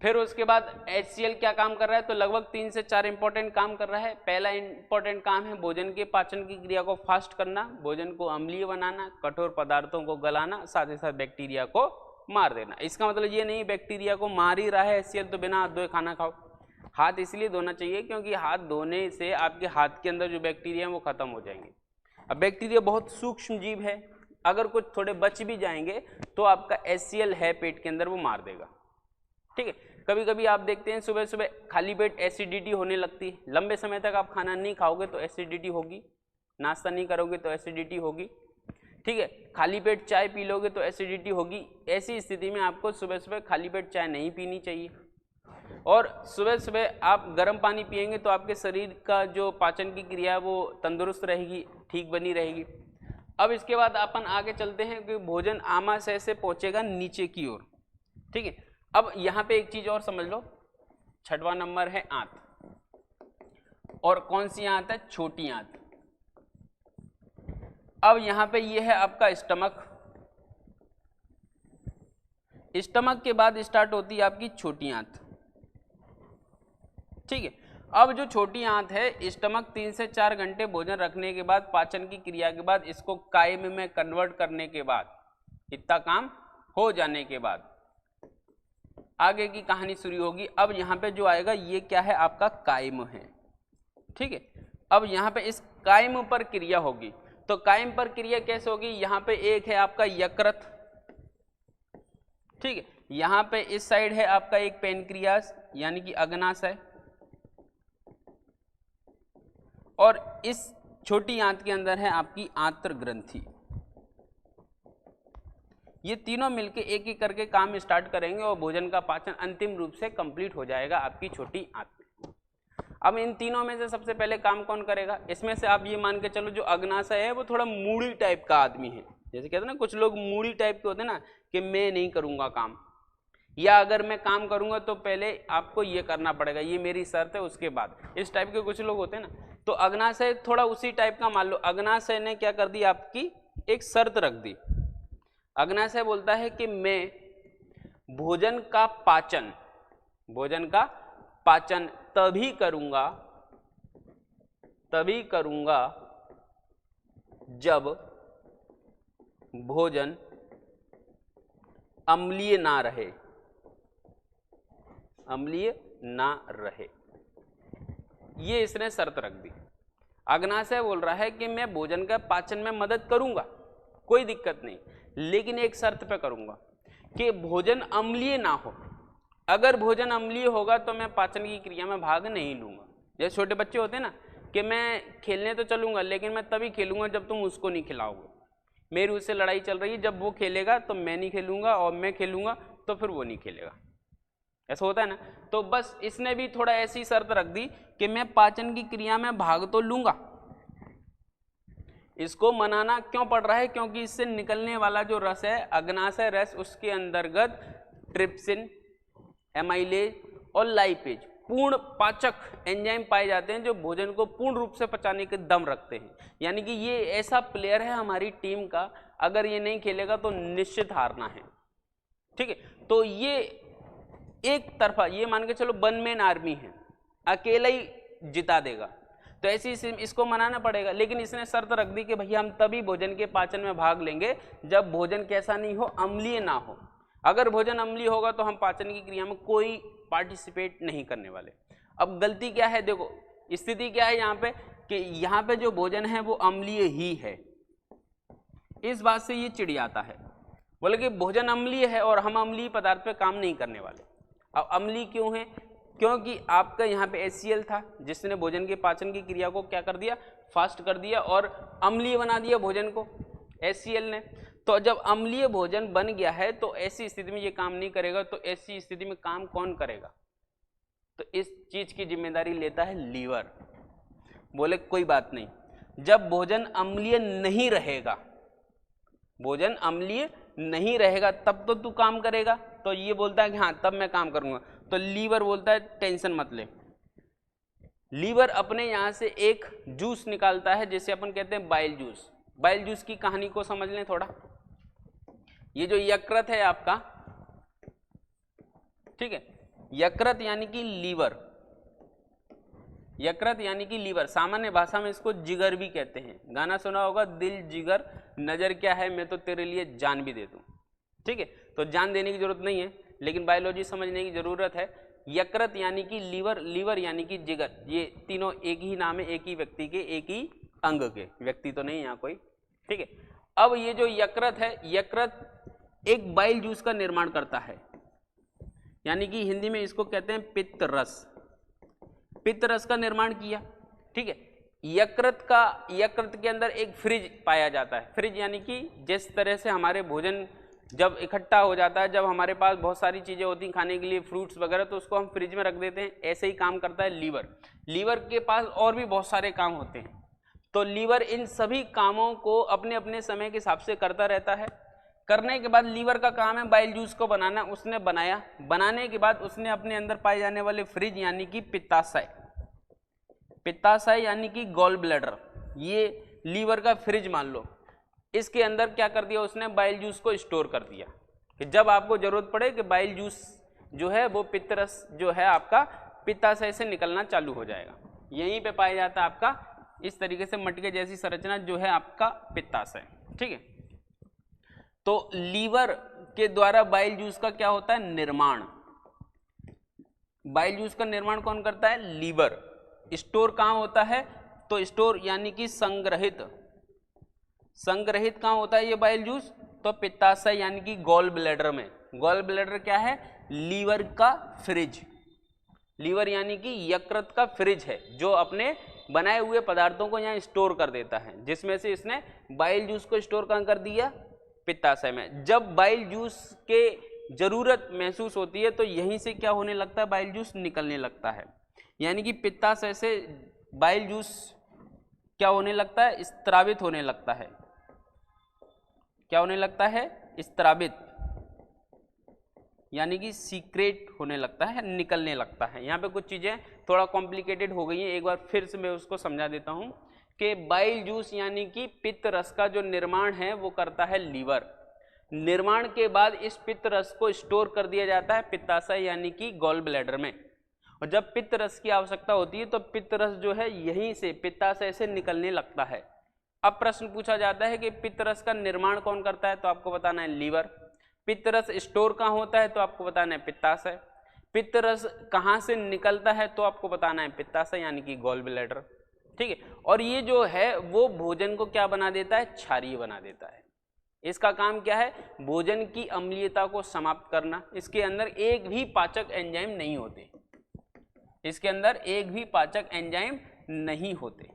फिर उसके बाद HCl क्या काम कर रहा है? तो लगभग 3 से 4 इंपॉर्टेंट काम कर रहा है। पहला इंपॉर्टेंट काम है भोजन के पाचन की क्रिया को फास्ट करना, भोजन को अम्लीय बनाना, कठोर पदार्थों को गलाना, साथ ही साथ बैक्टीरिया को मार देना। इसका मतलब ये नहीं बैक्टीरिया को मार ही रहा है HCl तो बिना हाथ धोए खाना खाओ। हाथ इसलिए धोना चाहिए क्योंकि हाथ धोने से आपके हाथ के अंदर जो बैक्टीरिया है वो खत्म हो जाएंगे। अब बैक्टीरिया बहुत सूक्ष्म जीव है, अगर कुछ थोड़े बच भी जाएंगे तो आपका HCl है पेट के अंदर वो मार देगा। ठीक है, कभी कभी आप देखते हैं सुबह सुबह खाली पेट एसिडिटी होने लगती है। लंबे समय तक आप खाना नहीं खाओगे तो एसिडिटी होगी, नाश्ता नहीं करोगे तो एसिडिटी होगी। ठीक है, खाली पेट चाय पी लोगे तो एसिडिटी होगी। ऐसी स्थिति में आपको सुबह सुबह खाली पेट चाय नहीं पीनी चाहिए, और सुबह सुबह आप गर्म पानी पिएंगे तो आपके शरीर का जो पाचन की क्रिया है वो तंदुरुस्त रहेगी, ठीक बनी रहेगी। अब इसके बाद अपन आगे चलते हैं कि भोजन आमाशय से पहुंचेगा नीचे की ओर। ठीक है, अब यहाँ पे एक चीज और समझ लो, 6वां नंबर है आंत। और कौन सी आंत है? छोटी आंत। अब यहाँ पे ये है आपका स्टमक। स्टमक के बाद स्टार्ट होती है आपकी छोटी आंत। ठीक है, अब जो छोटी आंत है, स्टमक 3 से 4 घंटे भोजन रखने के बाद, पाचन की क्रिया के बाद, इसको कायम में कन्वर्ट करने के बाद, इतना काम हो जाने के बाद आगे की कहानी शुरू होगी। अब यहाँ पे जो आएगा ये क्या है? आपका कायम है। ठीक है, अब यहाँ पे इस कायम पर क्रिया होगी। तो कायम पर क्रिया कैसे होगी? यहाँ पे एक है आपका यकृत। ठीक है, यहाँ पे इस साइड है आपका एक पेनक्रियास यानी कि अग्नाशय, और इस छोटी आंत के अंदर है आपकी आंत्र ग्रंथि। ये तीनों मिलके एक एक करके काम स्टार्ट करेंगे और भोजन का पाचन अंतिम रूप से कंप्लीट हो जाएगा आपकी छोटी आंत में। अब इन तीनों में से सबसे पहले काम कौन करेगा? इसमें से आप ये मान के चलो जो अग्नाशय है वो थोड़ा मूडी टाइप का आदमी है। जैसे कहते हैं ना कुछ लोग मूडी टाइप के होते हैं ना, कि मैं नहीं करूंगा काम, या अगर मैं काम करूंगा तो पहले आपको ये करना पड़ेगा, ये मेरी शर्त है, उसके बाद। इस टाइप के कुछ लोग होते हैं ना, तो अग्नाशय थोड़ा उसी टाइप का। मान लो अग्नाशय ने क्या कर दी? आपकी एक शर्त रख दी। अग्नाशय बोलता है कि मैं भोजन का पाचन तभी करूंगा जब भोजन अम्लीय ना रहे। ये इसने शर्त रख दी। अग्नाशय बोल रहा है कि मैं भोजन का पाचन में मदद करूंगा, कोई दिक्कत नहीं, लेकिन एक शर्त पे करूंगा कि भोजन अम्लीय ना हो। अगर भोजन अम्लीय होगा तो मैं पाचन की क्रिया में भाग नहीं लूंगा। जैसे छोटे बच्चे होते हैं ना कि मैं खेलने तो चलूंगा लेकिन मैं तभी खेलूंगा जब तुम उसको नहीं खिलाओगे। मेरी उससे लड़ाई चल रही है, जब वो खेलेगा तो मैं नहीं खेलूंगा और मैं खेलूंगा तो फिर वो नहीं खेलेगा, ऐसा होता है ना। तो बस इसने भी थोड़ा ऐसी शर्त रख दी कि मैं पाचन की क्रिया में भाग तो लूंगा। इसको मनाना क्यों पड़ रहा है? क्योंकि इससे निकलने वाला जो रस है अग्नाशय रस, उसके अंतर्गत ट्रिप्सिन, एमाइलेज और लाइपेज पूर्ण पाचक एंजाइम पाए जाते हैं जो भोजन को पूर्ण रूप से पचाने के दम रखते हैं। यानी कि ये ऐसा प्लेयर है हमारी टीम का, अगर ये नहीं खेलेगा तो निश्चित हारना है, ठीक है। तो ये एक तरफा, ये मान के चलो वन मैन आर्मी है, अकेला ही जिता देगा, तो ऐसी इसको मनाना पड़ेगा। लेकिन इसने शर्त रख दी कि भैया हम तभी भोजन के पाचन में भाग लेंगे जब भोजन कैसा नहीं हो, अम्लीय ना हो। अगर भोजन अम्लीय होगा तो हम पाचन की क्रिया में कोई पार्टिसिपेट नहीं करने वाले। अब गलती क्या है, देखो स्थिति क्या है यहाँ पे कि यहाँ पे जो भोजन है वो अम्लीय ही है। इस बात से ये चिढ़ जाता है, बोले कि भोजन अम्लीय है और हम अम्लीय पदार्थ पे काम नहीं करने वाले। अब अम्लीय क्यों है? क्योंकि आपका यहाँ पे HCl था जिसने भोजन के पाचन की क्रिया को क्या कर दिया, फास्ट कर दिया और अम्लीय बना दिया भोजन को HCl ने। तो जब अम्लीय भोजन बन गया है तो ऐसी स्थिति में ये काम नहीं करेगा, तो ऐसी स्थिति में काम कौन करेगा? तो इस चीज की जिम्मेदारी लेता है लीवर। बोले कोई बात नहीं, जब भोजन अम्लीय नहीं रहेगा, भोजन अम्लीय नहीं रहेगा तब तो तू काम करेगा। तो ये बोलता है कि हाँ तब मैं काम करूंगा। तो लीवर बोलता है टेंशन मत ले। लीवर अपने यहां से एक जूस निकालता है जिसे अपन कहते हैं बाइल जूस। बाइल जूस की कहानी को समझ लें थोड़ा। ये जो यकृत है आपका, ठीक है, यकृत यानी कि लीवर, यकृत यानी कि लीवर, सामान्य भाषा में इसको जिगर भी कहते हैं। गाना सुना होगा, दिल जिगर नजर क्या है मैं तो तेरे लिए जान भी दे दूं, ठीक है। तो जान देने की जरूरत नहीं है लेकिन बायोलॉजी समझने की जरूरत है। यकृत यानी कि लीवर, लीवर यानी कि जिगर, ये तीनों एक ही नाम है, एक ही व्यक्ति के, एक ही अंग के, व्यक्ति तो नहीं यहाँ कोई, ठीक है। अब ये जो यकृत है, यकृत एक बाइल जूस का निर्माण करता है, यानी कि हिंदी में इसको कहते हैं पित्त रस। पित्त रस का निर्माण किया, ठीक है। यकृत के अंदर एक फ्रिज पाया जाता है। फ्रिज यानी कि जिस तरह से हमारे भोजन जब इकट्ठा हो जाता है, जब हमारे पास बहुत सारी चीजें होती हैं खाने के लिए, फ्रूट्स वगैरह, तो उसको हम फ्रिज में रख देते हैं, ऐसे ही काम करता है लीवर। लीवर के पास और भी बहुत सारे काम होते हैं, तो लीवर इन सभी कामों को अपने अपने समय के हिसाब से करता रहता है। करने के बाद लीवर का काम है बाइल जूस को बनाना, उसने बनाया। बनाने के बाद उसने अपने अंदर पाए जाने वाले फ्रिज यानी कि पित्ताशय, पित्ताशय यानी कि गॉल ब्लैडर, ये लीवर का फ्रिज मान लो, इसके अंदर क्या कर दिया उसने, बाइल जूस को स्टोर कर दिया कि जब आपको जरूरत पड़े कि बाइल जूस जो है वो पित्त रस जो है आपका पित्ताशय से निकलना चालू हो जाएगा। यहीं पे पाया जाता है आपका इस तरीके से मटके जैसी संरचना जो है आपका पित्ताशय, ठीक है। तो लीवर के द्वारा बाइल जूस का क्या होता है, निर्माण। बाइल जूस का निर्माण कौन करता है, लीवर। स्टोर कहाँ होता है, तो स्टोर यानी कि संग्रहित, संग्रहित कहाँ होता है ये बाइल जूस, तो पित्ताशय यानी कि गॉल ब्लैडर में। गॉल ब्लैडर क्या है, लीवर का फ्रिज। लीवर यानी कि यकृत का फ्रिज है जो अपने बनाए हुए पदार्थों को यहाँ स्टोर कर देता है, जिसमें से इसने बाइल जूस को स्टोर कहाँ कर दिया, पित्ताशय में। जब बाइल जूस के जरूरत महसूस होती है तो यहीं से क्या होने लगता है, बाइल जूस निकलने लगता है। यानी कि पित्ताशय से बाइल जूस क्या होने लगता है, स्त्रावित होने लगता है। क्या होने लगता है, स्त्रावित, यानी कि सीक्रेट होने लगता है, निकलने लगता है। यहाँ पे कुछ चीजें थोड़ा कॉम्प्लिकेटेड हो गई हैं, एक बार फिर से मैं उसको समझा देता हूँ कि बाइल जूस यानी कि पित्त रस का जो निर्माण है वो करता है लीवर। निर्माण के बाद इस पित्त रस को स्टोर कर दिया जाता है पित्ताशय यानी कि गॉल ब्लैडर में, और जब पित्त रस की आवश्यकता होती है तो पित्त रस जो है यहीं से पित्ताशय से निकलने लगता है। अब प्रश्न पूछा जाता है कि पित्त रस का निर्माण कौन करता है, तो आपको बताना है लीवर। पित्त रस स्टोर कहाँ होता है, तो आपको बताना है पित्ताशय। पित्त रस कहाँ से निकलता है तो आपको बताना है, पित्ताशय यानी कि गॉल ब्लैडर, ठीक है। और ये जो है वो भोजन को क्या बना देता है, क्षारीय बना देता है। इसका काम क्या है, भोजन की अम्लीयता को समाप्त करना। इसके अंदर एक भी पाचक एंजाइम नहीं होते, इसके अंदर एक भी पाचक एंजाइम नहीं होते,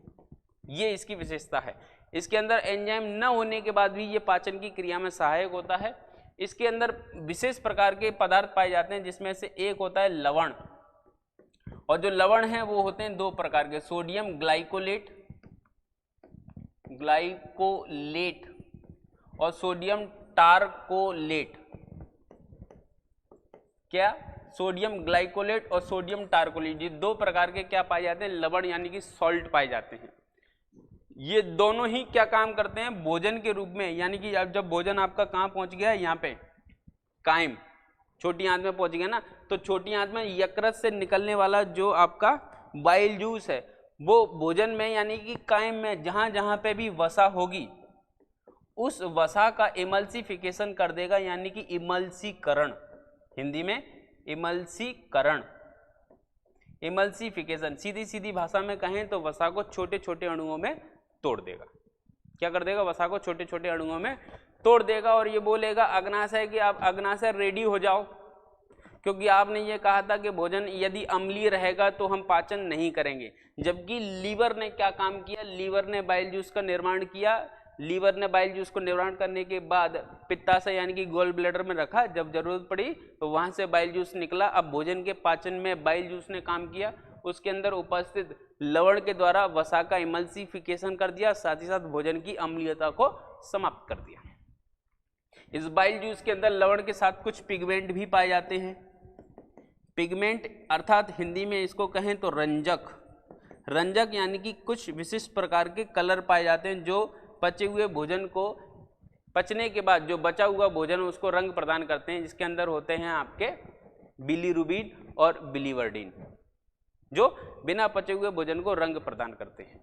ये इसकी विशेषता है। इसके अंदर एंजाइम न होने के बाद भी ये पाचन की क्रिया में सहायक होता है। इसके अंदर विशेष प्रकार के पदार्थ पाए जाते हैं, जिसमें से एक होता है लवण, और जो लवण हैं वो होते हैं दो प्रकार के, सोडियम ग्लाइकोलेट और सोडियम टारकोलेट। क्या, सोडियम ग्लाइकोलेट और सोडियम टारकोलेट, ये दो प्रकार के क्या पाए जाते हैं, लवण यानी कि सॉल्ट पाए जाते हैं। ये दोनों ही क्या काम करते हैं, भोजन के रूप में, यानी कि अब जब भोजन आपका कहाँ पहुंच गया, यहाँ पे कायम छोटी आंत में पहुंच गया ना, तो छोटी आंत में यकृत से निकलने वाला जो आपका बाइल जूस है वो भोजन में यानी कि कायम में जहां जहां पे भी वसा होगी उस वसा का इमल्सिफिकेशन कर देगा, यानी कि इमल्सीकरण, हिंदी में इमल्सीकरण, इमल्सिफिकेशन, सीधी सीधी भाषा में कहें तो वसा को छोटे छोटे अणुओं में तोड़ देगा। क्या कर देगा, वसा को छोटे छोटे अणुओं में तोड़ देगा। और ये बोलेगा अग्नाशय कि आप अग्नाशय रेडी हो जाओ, क्योंकि आपने ये कहा था कि भोजन यदि अम्लीय रहेगा तो हम पाचन नहीं करेंगे। जबकि लीवर ने क्या काम किया, लीवर ने बाइल जूस का निर्माण किया। लीवर ने बाइल जूस को निर्माण करने के बाद पित्ताशय यानी कि गोल ब्लैडर में रखा, जब जरूरत पड़ी तो वहां से बाइल जूस निकला। अब भोजन के पाचन में बाइल जूस ने काम किया, उसके अंदर उपस्थित लवण के द्वारा वसा का इमल्सिफिकेशन कर दिया, साथ ही साथ भोजन की अम्लीयता को समाप्त कर दिया। इस बाइल जूस के अंदर लवण के साथ कुछ पिगमेंट भी पाए जाते हैं। पिगमेंट अर्थात हिंदी में इसको कहें तो रंजक, रंजक यानी कि कुछ विशिष्ट प्रकार के कलर पाए जाते हैं जो पचे हुए भोजन को, पचने के बाद जो बचा हुआ भोजन उसको रंग प्रदान करते हैं। जिसके अंदर होते हैं आपके बिलीरुबिन और बिलीवर्डिन, जो बिना पचे हुए भोजन को रंग प्रदान करते हैं,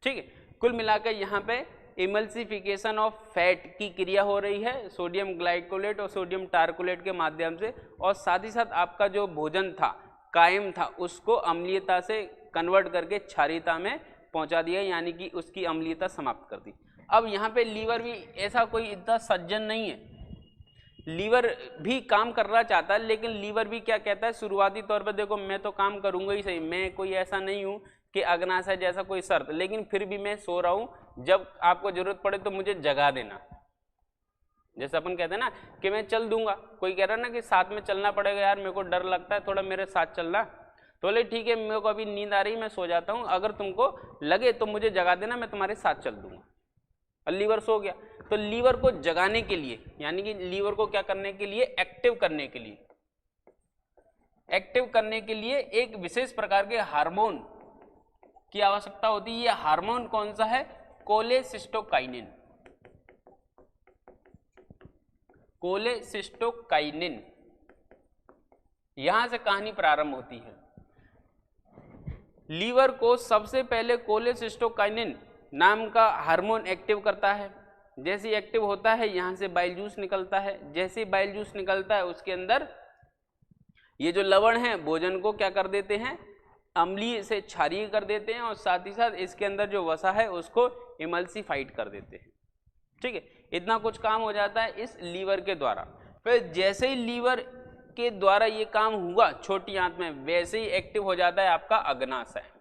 ठीक है। कुल मिलाकर यहाँ पे इमल्सिफिकेशन ऑफ फैट की क्रिया हो रही है सोडियम ग्लाइकोलेट और सोडियम टारकोलेट के माध्यम से, और साथ ही साथ आपका जो भोजन था, कायम था, उसको अम्लीयता से कन्वर्ट करके क्षारीयता में पहुंचा दिया, यानी कि उसकी अम्लीयता समाप्त कर दी। अब यहाँ पे लीवर भी ऐसा कोई इतना सज्जन नहीं है, लीवर भी काम करना चाहता है, लेकिन लीवर भी क्या कहता है, शुरुआती तौर पर देखो मैं तो काम करूंगा ही सही, मैं कोई ऐसा नहीं हूं कि अग्नाशय जैसा कोई शर्त, लेकिन फिर भी मैं सो रहा हूं, जब आपको जरूरत पड़े तो मुझे जगा देना। जैसे अपन कहते हैं ना कि मैं चल दूंगा, कोई कह रहा है ना कि साथ में चलना पड़ेगा, यार मेरे को डर लगता है, थोड़ा मेरे साथ चलना, तो बोले ठीक है मेरे को अभी नींद आ रही, मैं सो जाता हूँ, अगर तुमको लगे तो मुझे जगा देना, मैं तुम्हारे साथ चल दूंगा। और लीवर सो गया, तो लीवर को जगाने के लिए, यानी कि लीवर को क्या करने के लिए, एक्टिव करने के लिए, एक्टिव करने के लिए एक विशेष प्रकार के हार्मोन की आवश्यकता होती है। ये हार्मोन कौन सा है, कोलेसिस्टोकाइनिन, कोलेसिस्टोकाइनिन। यहां से कहानी प्रारंभ होती है। लीवर को सबसे पहले कोलेसिस्टोकाइनिन नाम का हार्मोन एक्टिव करता है। जैसे ही एक्टिव होता है यहां से बाइल जूस निकलता है, जैसे ही बाइल जूस निकलता है उसके अंदर ये जो लवण है भोजन को क्या कर देते हैं, अम्लीय से क्षारीय कर देते हैं, और साथ ही साथ इसके अंदर जो वसा है उसको इमल्सिफाइड कर देते हैं, ठीक है। इतना कुछ काम हो जाता है इस लीवर के द्वारा। फिर जैसे ही लीवर के द्वारा ये काम हुआ छोटी आंत में, वैसे ही एक्टिव हो जाता है आपका अग्नाशय।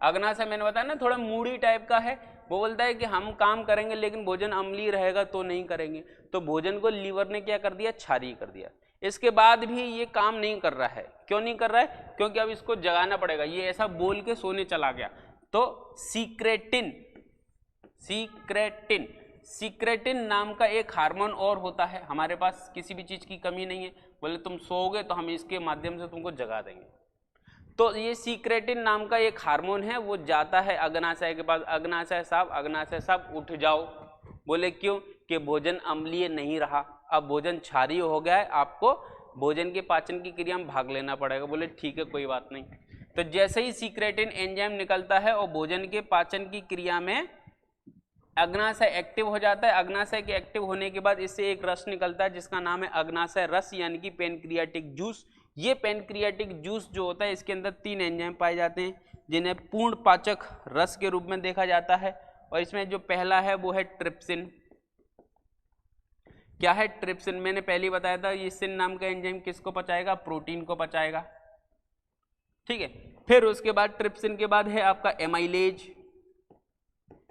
अग्नाशय मैंने बताया ना थोड़ा मूडी टाइप का है, वो बोलता है कि हम काम करेंगे लेकिन भोजन अम्लीय रहेगा तो नहीं करेंगे, तो भोजन को लीवर ने क्या कर दिया, क्षारीय कर दिया। इसके बाद भी ये काम नहीं कर रहा है, क्यों नहीं कर रहा है, क्योंकि अब इसको जगाना पड़ेगा। ये ऐसा बोल के सोने चला गया, तो सीक्रेटिन, सीक्रेटिन, सीक्रेटिन नाम का एक हार्मोन और होता है हमारे पास, किसी भी चीज की कमी नहीं है, बोले तुम सोओगे तो हम इसके माध्यम से तुमको जगा देंगे। तो ये सीक्रेटिन नाम का एक हार्मोन है, वो जाता है अग्नाशय के पास, अग्नाशय साहब उठ जाओ। बोले क्यों, कि भोजन अम्लीय नहीं रहा, अब भोजन क्षारीय हो गया है, आपको भोजन के पाचन की क्रिया में भाग लेना पड़ेगा। बोले ठीक है कोई बात नहीं। तो जैसे ही सीक्रेटिन एंजाइम निकलता है और भोजन के पाचन की क्रिया में अग्नाशय एक्टिव हो जाता है। अग्नाशय के एक्टिव होने के बाद इससे एक रस निकलता है जिसका नाम है अग्नाशय रस यानी कि पैनक्रियाटिक जूस। ये पैनक्रियाटिक जूस जो होता है इसके अंदर 3 एंजाइम पाए जाते हैं जिन्हें पूर्ण पाचक रस के रूप में देखा जाता है। और इसमें जो पहला है वो है ट्रिप्सिन। क्या है? ट्रिप्सिन। मैंने पहले बताया था ये सिन नाम का एंजाइम किसको पचाएगा? प्रोटीन को पचाएगा। ठीक है। फिर उसके बाद ट्रिप्सिन के बाद है आपका एमाइलेज।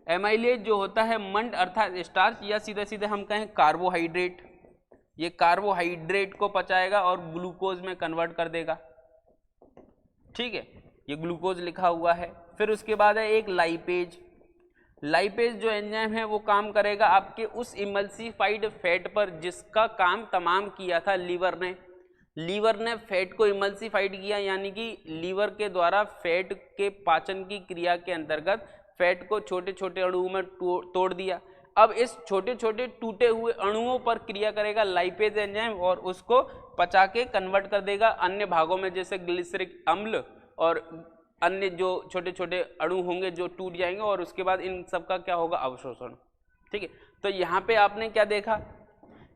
एमाइलेज जो होता है मंड अर्थात स्टार्च या सीधे सीधे हम कहें कार्बोहाइड्रेट। ये कार्बोहाइड्रेट को पचाएगा और ग्लूकोज में कन्वर्ट कर देगा। ठीक है, ये ग्लूकोज लिखा हुआ है। फिर उसके बाद है एक लाइपेज। लाइपेज जो एंजाइम है वो काम करेगा आपके उस इमल्सिफाइड फैट पर जिसका काम तमाम किया था लीवर ने। लीवर ने फैट को इमल्सिफाइड किया यानी कि लीवर के द्वारा फैट के पाचन की क्रिया के अंतर्गत फैट को छोटे छोटे अणुओं में तोड़ दिया। अब इस छोटे छोटे टूटे हुए अणुओं पर क्रिया करेगा लाइपेज एंजाइम और उसको पचा के कन्वर्ट कर देगा अन्य भागों में, जैसे ग्लिसरिक अम्ल और अन्य जो छोटे छोटे अणु होंगे जो टूट जाएंगे और उसके बाद इन सब का क्या होगा? अवशोषण। ठीक है, तो यहाँ पे आपने क्या देखा?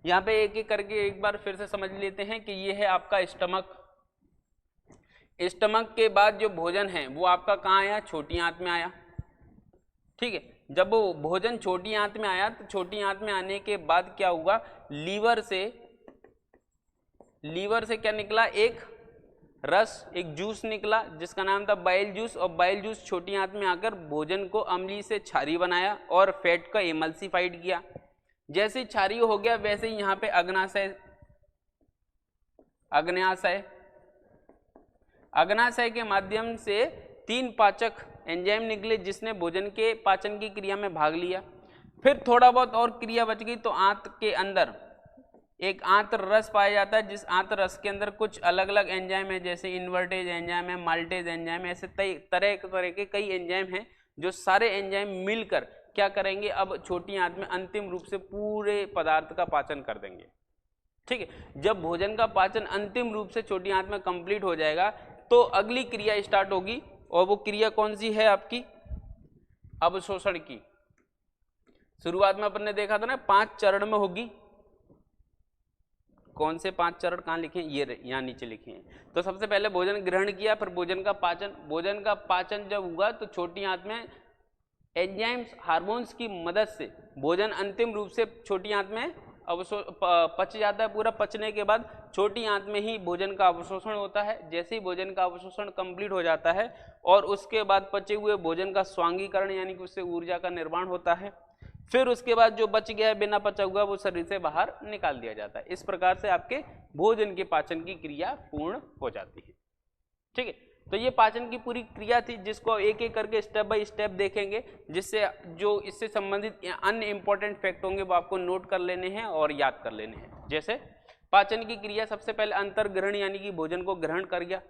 यहाँ पे एक एक करके एक बार फिर से समझ लेते हैं कि ये है आपका स्टमक। स्टमक के बाद जो भोजन है वो आपका कहाँ आया? छोटी आंत में आया। ठीक है, जब वो भोजन छोटी आंत में आया तो छोटी आंत में आने के बाद क्या हुआ? लीवर से क्या निकला? एक रस, एक जूस निकला जिसका नाम था बाइल जूस। और बाइल जूस छोटी आंत में आकर भोजन को अम्लीय से क्षारीय बनाया और फैट का एमल्सिफाइड किया। जैसे क्षारीय हो गया वैसे ही यहाँ पे अग्नाशय के माध्यम से 3 पाचक एंजाइम निकले जिसने भोजन के पाचन की क्रिया में भाग लिया। फिर थोड़ा बहुत और क्रिया बच गई तो आंत के अंदर एक आंत रस पाया जाता है जिस आंत रस के अंदर कुछ अलग अलग एंजाइम है, जैसे इन्वर्टेज एंजाइम है, माल्टेज एंजाइम है, ऐसे तरह के कई एंजाइम हैं जो सारे एंजाइम मिलकर क्या करेंगे? अब छोटी आंत में अंतिम रूप से पूरे पदार्थ का पाचन कर देंगे। ठीक है, जब भोजन का पाचन अंतिम रूप से छोटी आंत में कंप्लीट हो जाएगा तो अगली क्रिया स्टार्ट होगी और वो क्रिया कौन सी है? आपकी अवशोषण की। शुरुआत में अपन ने देखा था ना 5 चरण में होगी। कौन से 5 चरण कहाँ लिखे हैं? ये यहाँ नीचे लिखे हैं। तो सबसे पहले भोजन ग्रहण किया, फिर भोजन का पाचन जब हुआ तो छोटी आंत में एंजाइम्स हार्मोन्स की मदद से भोजन अंतिम रूप से छोटी आंत में पच जाता है। पूरा पचने के बाद छोटी आंत में ही भोजन का अवशोषण होता है। जैसे ही भोजन का अवशोषण कंप्लीट हो जाता है और उसके बाद पचे हुए भोजन का स्वांगीकरण यानी कि उससे ऊर्जा का निर्माण होता है। फिर उसके बाद जो बच गया है बिना पचा हुआ वो शरीर से बाहर निकाल दिया जाता है। इस प्रकार से आपके भोजन के पाचन की क्रिया पूर्ण हो जाती है। ठीक है, तो ये पाचन की पूरी क्रिया थी जिसको एक एक करके स्टेप बाय स्टेप देखेंगे, जिससे जो इससे संबंधित अन्य इंपॉर्टेंट फैक्ट होंगे वो आपको नोट कर लेने हैं और याद कर लेने हैं। जैसे पाचन की क्रिया, सबसे पहले अंतर्ग्रहण यानी कि भोजन को ग्रहण कर गया,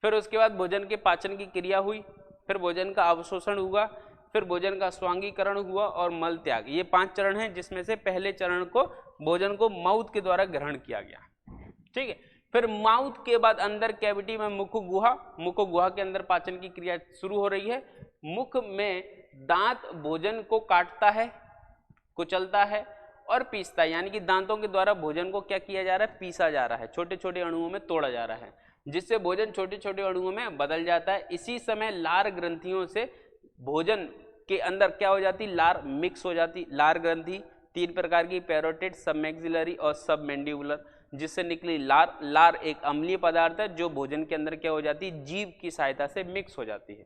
फिर उसके बाद भोजन के पाचन की क्रिया हुई, फिर भोजन का अवशोषण हुआ, फिर भोजन का स्वांगीकरण हुआ और मल त्याग। ये 5 चरण हैं जिसमें से पहले चरण को भोजन को माउथ के द्वारा ग्रहण किया गया। ठीक है, फिर माउथ के बाद अंदर कैविटी में मुख गुहा के अंदर पाचन की क्रिया शुरू हो रही है। मुख में दांत भोजन को काटता है, कुचलता है और पीसता है, यानी कि दांतों के द्वारा भोजन को क्या किया जा रहा है? पीसा जा रहा है, छोटे छोटे अणुओं में तोड़ा जा रहा है, जिससे भोजन छोटे छोटे अणुओं में बदल जाता है। इसी समय लार ग्रंथियों से भोजन के अंदर क्या हो जाती? लार मिक्स हो जाती। लार ग्रंथि 3 प्रकार की, पैरोटिड, सबमैक्सिलरी और सबमैंडिबुलर, जिससे निकली लार एक अम्लीय पदार्थ है जो भोजन के अंदर क्या हो जाती है? जीभ की सहायता से मिक्स हो जाती है,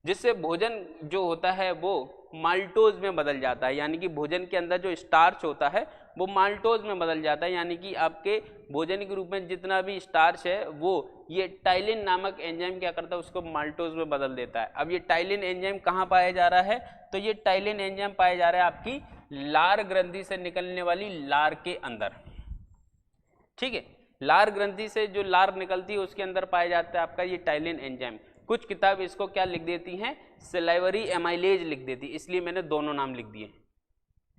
जिससे भोजन जो होता है वो माल्टोज में बदल जाता है, यानी कि भोजन के अंदर जो स्टार्च होता है वो माल्टोज में बदल जाता है, यानी कि आपके भोजन के रूप में जितना भी स्टार्च है वो ये टाइलिन नामक एंजाइम क्या करता है? उसको माल्टोज में बदल देता है। अब ये टाइलिन एंजाइम कहाँ पाया जा रहा है? तो ये टाइलिन एंजाइम पाया जा रहा है आपकी लार ग्रंथि से निकलने वाली लार के अंदर। ठीक है, लार ग्रंथि से जो लार निकलती है उसके अंदर पाया जाता है आपका ये टाइलिन एंजाइम। कुछ किताब इसको क्या लिख देती हैं? सलाइवरी एमाइलेज लिख देती, इसलिए मैंने दोनों नाम लिख दिए।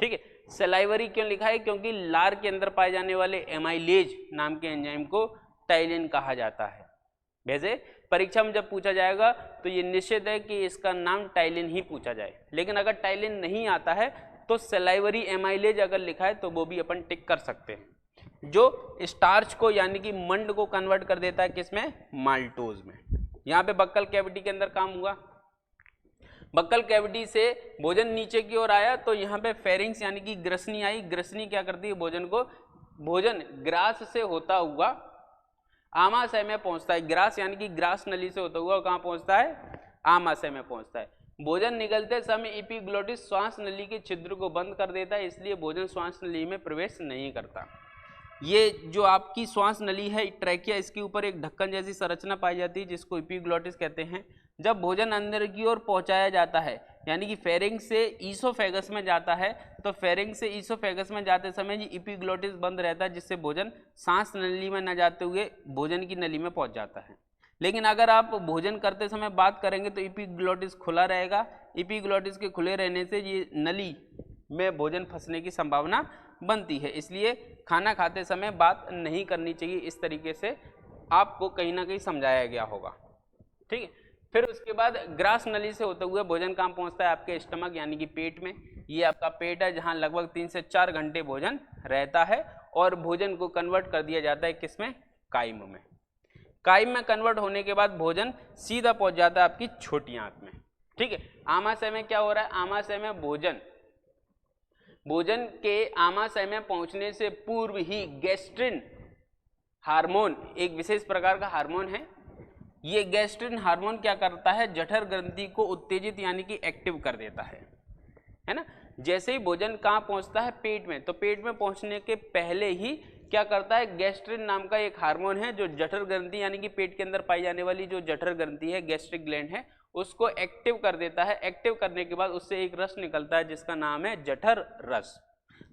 ठीक है, सलाइवरी क्यों लिखा है? क्योंकि लार के अंदर पाए जाने वाले एमाइलेज नाम के एंजाइम को टाइलिन कहा जाता है। वैसे परीक्षा में जब पूछा जाएगा तो ये निश्चित है कि इसका नाम टाइलिन ही पूछा जाए। लेकिन अगर टाइलिन नहीं आता है तो सलाइवरी एमाइलेज अगर लिखा है तो वो भी अपन टिक कर सकते हैं, जो स्टार्च को यानी कि मंड को कन्वर्ट कर देता है किसमें, माल्टोज में। यहाँ पे बक्कल कैविटी के अंदर काम हुआ, बक्कल कैविटी से भोजन नीचे की ओर आया तो यहाँ पे फेरिंग्स यानी कि ग्रसनी आई। ग्रसनी क्या करती है, भोजन ग्रास से होता हुआ आमाशय में पहुंचता है। ग्रास यानी कि ग्रास नली से होता हुआ कहाँ पहुंचता है, आमाशय में पहुंचता है। भोजन निकलते समय एपिग्लोटिस श्वास नली के छिद्र को बंद कर देता है, इसलिए भोजन श्वास नली में प्रवेश नहीं करता। ये जो आपकी श्वास नली है ट्रैकिया, इसके ऊपर एक ढक्कन जैसी संरचना पाई जाती है जिसको एपिग्लोटिस कहते हैं। जब भोजन अंदर की ओर पहुंचाया जाता है यानी कि फेरिंग्स से ईसोफेगस में जाता है, तो फेरिंग्स से ईसोफेगस में जाते समय ये एपिग्लोटिस बंद रहता है, जिससे भोजन सांस नली में न जाते हुए भोजन की नली में पहुंच जाता है। लेकिन अगर आप भोजन करते समय बात करेंगे तो एपिग्लोटिस खुला रहेगा। एपिग्लोटिस के खुले रहने से ये नली में भोजन फंसने की संभावना बनती है, इसलिए खाना खाते समय बात नहीं करनी चाहिए। इस तरीके से आपको कहीं ना कहीं समझाया गया होगा, ठीक है। फिर उसके बाद ग्रास नली से होते हुए भोजन कहाँ पहुंचता है, आपके स्टमक यानी कि पेट में। ये आपका पेट है जहाँ लगभग 3 से 4 घंटे भोजन रहता है और भोजन को कन्वर्ट कर दिया जाता है किसमें, काइम में। काइम में कन्वर्ट होने के बाद भोजन सीधा पहुंच जाता है आपकी छोटी आंत में, ठीक है। आमाशय में क्या हो रहा है, आमाशय में भोजन के आमाशय में पहुंचने से पूर्व ही गैस्ट्रिन हार्मोन, एक विशेष प्रकार का हार्मोन है, ये गैस्ट्रिन हार्मोन क्या करता है, जठर ग्रंथि को उत्तेजित यानी कि एक्टिव कर देता है ना। जैसे ही भोजन कहाँ पहुंचता है, पेट में, तो पेट में पहुंचने के पहले ही क्या करता है, गैस्ट्रिन नाम का एक हार्मोन है जो जठर ग्रंथि यानी कि पेट के अंदर पाई जाने वाली जो जठर ग्रंथि है, गैस्ट्रिक ग्लैंड है, उसको एक्टिव कर देता है। एक्टिव करने के बाद उससे एक रस निकलता है जिसका नाम है जठर रस।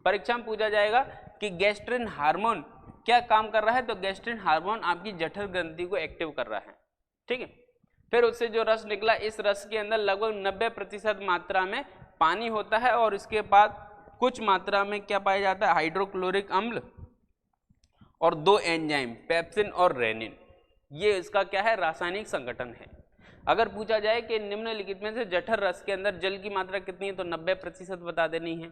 परीक्षा में पूछा जाएगा कि गैस्ट्रिन हार्मोन क्या काम कर रहा है, तो गैस्ट्रिन हार्मोन आपकी जठर ग्रंथि को एक्टिव कर रहा है, ठीक है। फिर उससे जो रस निकला, इस रस के अंदर लगभग 90% मात्रा में पानी होता है और इसके बाद कुछ मात्रा में क्या पाया जाता है, हाइड्रोक्लोरिक अम्ल और 2 एंजाइम पेप्सिन और रेनिन। ये इसका क्या है, रासायनिक संगठन है। अगर पूछा जाए कि निम्नलिखित में से जठर रस के अंदर जल की मात्रा कितनी है, तो 90% बता देनी है।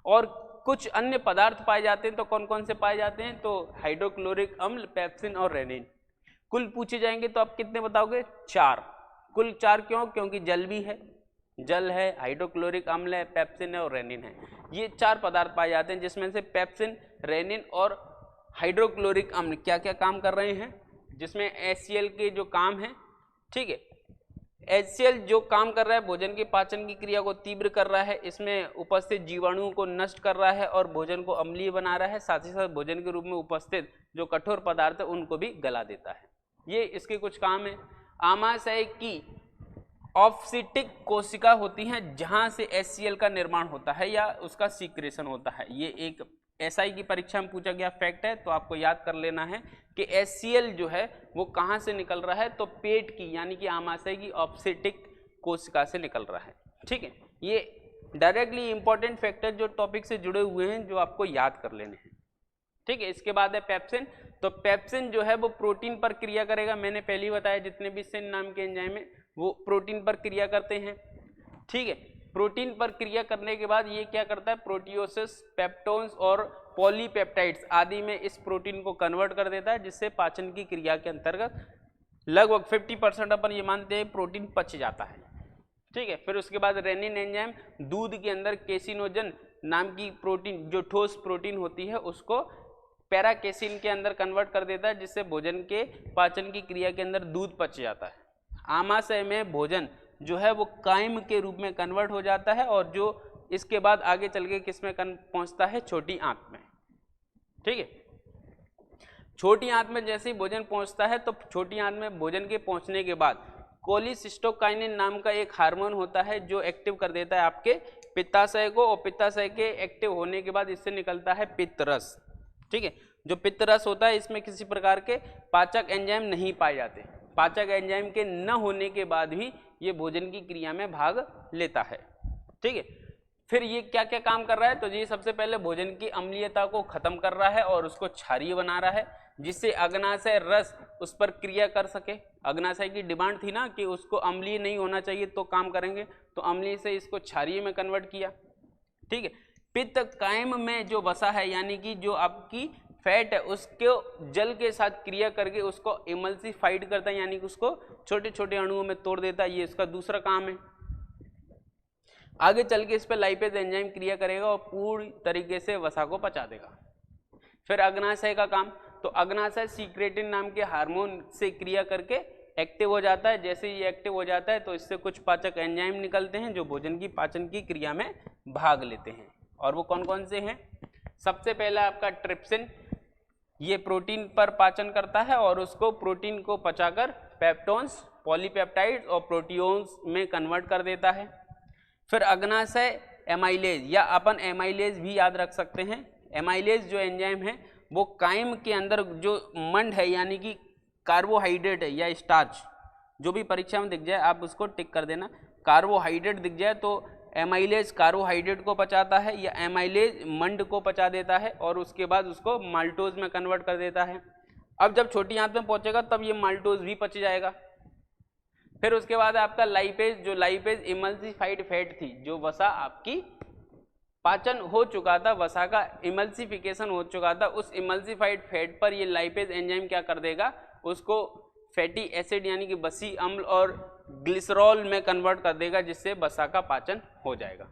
और कुछ अन्य पदार्थ पाए जाते हैं, तो कौन कौन से पाए जाते हैं, तो हाइड्रोक्लोरिक अम्ल, पेप्सिन और रेनिन। कुल पूछे जाएंगे तो आप कितने बताओगे, 4। कुल 4 क्यों, क्योंकि जल भी है, जल है, हाइड्रोक्लोरिक अम्ल है, पेप्सिन है और रेनिन है। ये 4 पदार्थ पाए जाते हैं जिसमें से पेप्सिन, रेनिन और हाइड्रोक्लोरिक अम्ल क्या क्या काम कर रहे हैं, जिसमें HCl के जो काम है, ठीक है। HCl जो काम कर रहा है, भोजन के पाचन की क्रिया को तीव्र कर रहा है, इसमें उपस्थित जीवाणुओं को नष्ट कर रहा है और भोजन को अम्लीय बना रहा है। साथ ही साथ भोजन के रूप में उपस्थित जो कठोर पदार्थ है उनको भी गला देता है। ये इसके कुछ काम है। आमाशय की ऑफसिटिक कोशिका होती हैं जहां से HCl का निर्माण होता है या उसका सीक्रेशन होता है। ये एक SI की परीक्षा में पूछा गया फैक्ट है, तो आपको याद कर लेना है कि HCl जो है वो कहाँ से निकल रहा है, तो पेट की यानी कि आमाशय की ऑफसिटिक कोशिका से निकल रहा है, ठीक है। ये डायरेक्टली इंपॉर्टेंट फैक्टर जो टॉपिक से जुड़े हुए हैं जो आपको याद कर लेने हैं, ठीक है। इसके बाद है पेप्सिन। तो पेप्सिन जो है वो प्रोटीन पर क्रिया करेगा। मैंने पहले ही बताया जितने भी सिन नाम के एंजाइम है वो प्रोटीन पर क्रिया करते हैं, ठीक है। प्रोटीन पर क्रिया करने के बाद ये क्या करता है, प्रोटियोसिस, पेप्टोन्स और पॉलीपेप्टाइड्स आदि में इस प्रोटीन को कन्वर्ट कर देता है, जिससे पाचन की क्रिया के अंतर्गत लगभग 50% अपन ये मानते हैं प्रोटीन पच जाता है, ठीक है। फिर उसके बाद रेनिन एंजाइम दूध के अंदर केसिनोजन नाम की प्रोटीन जो ठोस प्रोटीन होती है उसको पैराकेसिन के अंदर कन्वर्ट कर देता है, जिससे भोजन के पाचन की क्रिया के अंदर दूध पच जाता है। आमाशय में भोजन जो है वो काइम के रूप में कन्वर्ट हो जाता है और जो इसके बाद आगे चल के किस में पहुंचता है, छोटी आंत में, ठीक है। छोटी आंत में जैसे ही भोजन पहुंचता है तो छोटी आंत में भोजन के पहुंचने के बाद कोलिसिस्टोकाइनिन नाम का एक हार्मोन होता है जो एक्टिव कर देता है आपके पित्ताशय को, और पित्ताशय के एक्टिव होने के बाद इससे निकलता है पित्तरस, ठीक है। जो पित्तरस होता है इसमें किसी प्रकार के पाचक एंजाइम नहीं पाए जाते। पाचक एंजाइम के न होने के बाद भी ये भोजन की क्रिया में भाग लेता है, ठीक है। फिर ये क्या क्या काम कर रहा है, तो ये सबसे पहले भोजन की अम्लीयता को खत्म कर रहा है और उसको क्षारीय बना रहा है। जिससे अग्नाशय रस उस पर क्रिया कर सके। अग्नाशय की डिमांड थी ना कि उसको अम्लीय नहीं होना चाहिए तो काम करेंगे, तो अम्लीय से इसको क्षारीय में कन्वर्ट किया। ठीक है। पित्त कायम में जो वसा है यानी कि जो आपकी फैट है उसको जल के साथ क्रिया करके उसको इमल्सिफाइड करता है, यानी कि उसको छोटे छोटे अणुओं में तोड़ देता है, ये इसका दूसरा काम है। आगे चल के इस पर लाइपेज एंजाइम क्रिया करेगा और पूरी तरीके से वसा को पचा देगा। फिर अग्नाशय का काम, तो अग्नाशय सीक्रेटिन नाम के हार्मोन से क्रिया करके एक्टिव हो जाता है। जैसे ये एक्टिव हो जाता है तो इससे कुछ पाचक एंजाइम निकलते हैं जो भोजन की पाचन की क्रिया में भाग लेते हैं। और वो कौन कौन से हैं? सबसे पहला आपका ट्रिप्सिन, ये प्रोटीन पर पाचन करता है और उसको प्रोटीन को पचाकर पेप्टोन्स, पॉलीपेप्टाइड्स और प्रोटियोन्स में कन्वर्ट कर देता है। फिर अग्नाशय एमाइलेज, या अपन एमाइलेज भी याद रख सकते हैं। एमाइलेज जो एंजाइम है वो कायम के अंदर जो मंड है यानी कि कार्बोहाइड्रेट है या स्टार्च, जो भी परीक्षा में दिख जाए आप उसको टिक कर देना। कार्बोहाइड्रेट दिख जाए तो एमाइलेज कार्बोहाइड्रेट को पचाता है या एमाइलेज मंड को पचा देता है और उसके बाद उसको माल्टोज में कन्वर्ट कर देता है। अब जब छोटी आंत में पहुंचेगा तब ये माल्टोज भी पच जाएगा। फिर उसके बाद आपका लाइपेज, जो लाइपेज इमल्सिफाइड फैट थी, जो वसा आपकी पाचन हो चुका था, वसा का इमल्सिफिकेशन हो चुका था, उस इमल्सिफाइड फैट पर ये लाइपेज एंजाइम क्या कर देगा, उसको फैटी एसिड यानी कि बसी अम्ल और ग्लिसरॉल में कन्वर्ट कर देगा, जिससे वसा का पाचन हो जाएगा।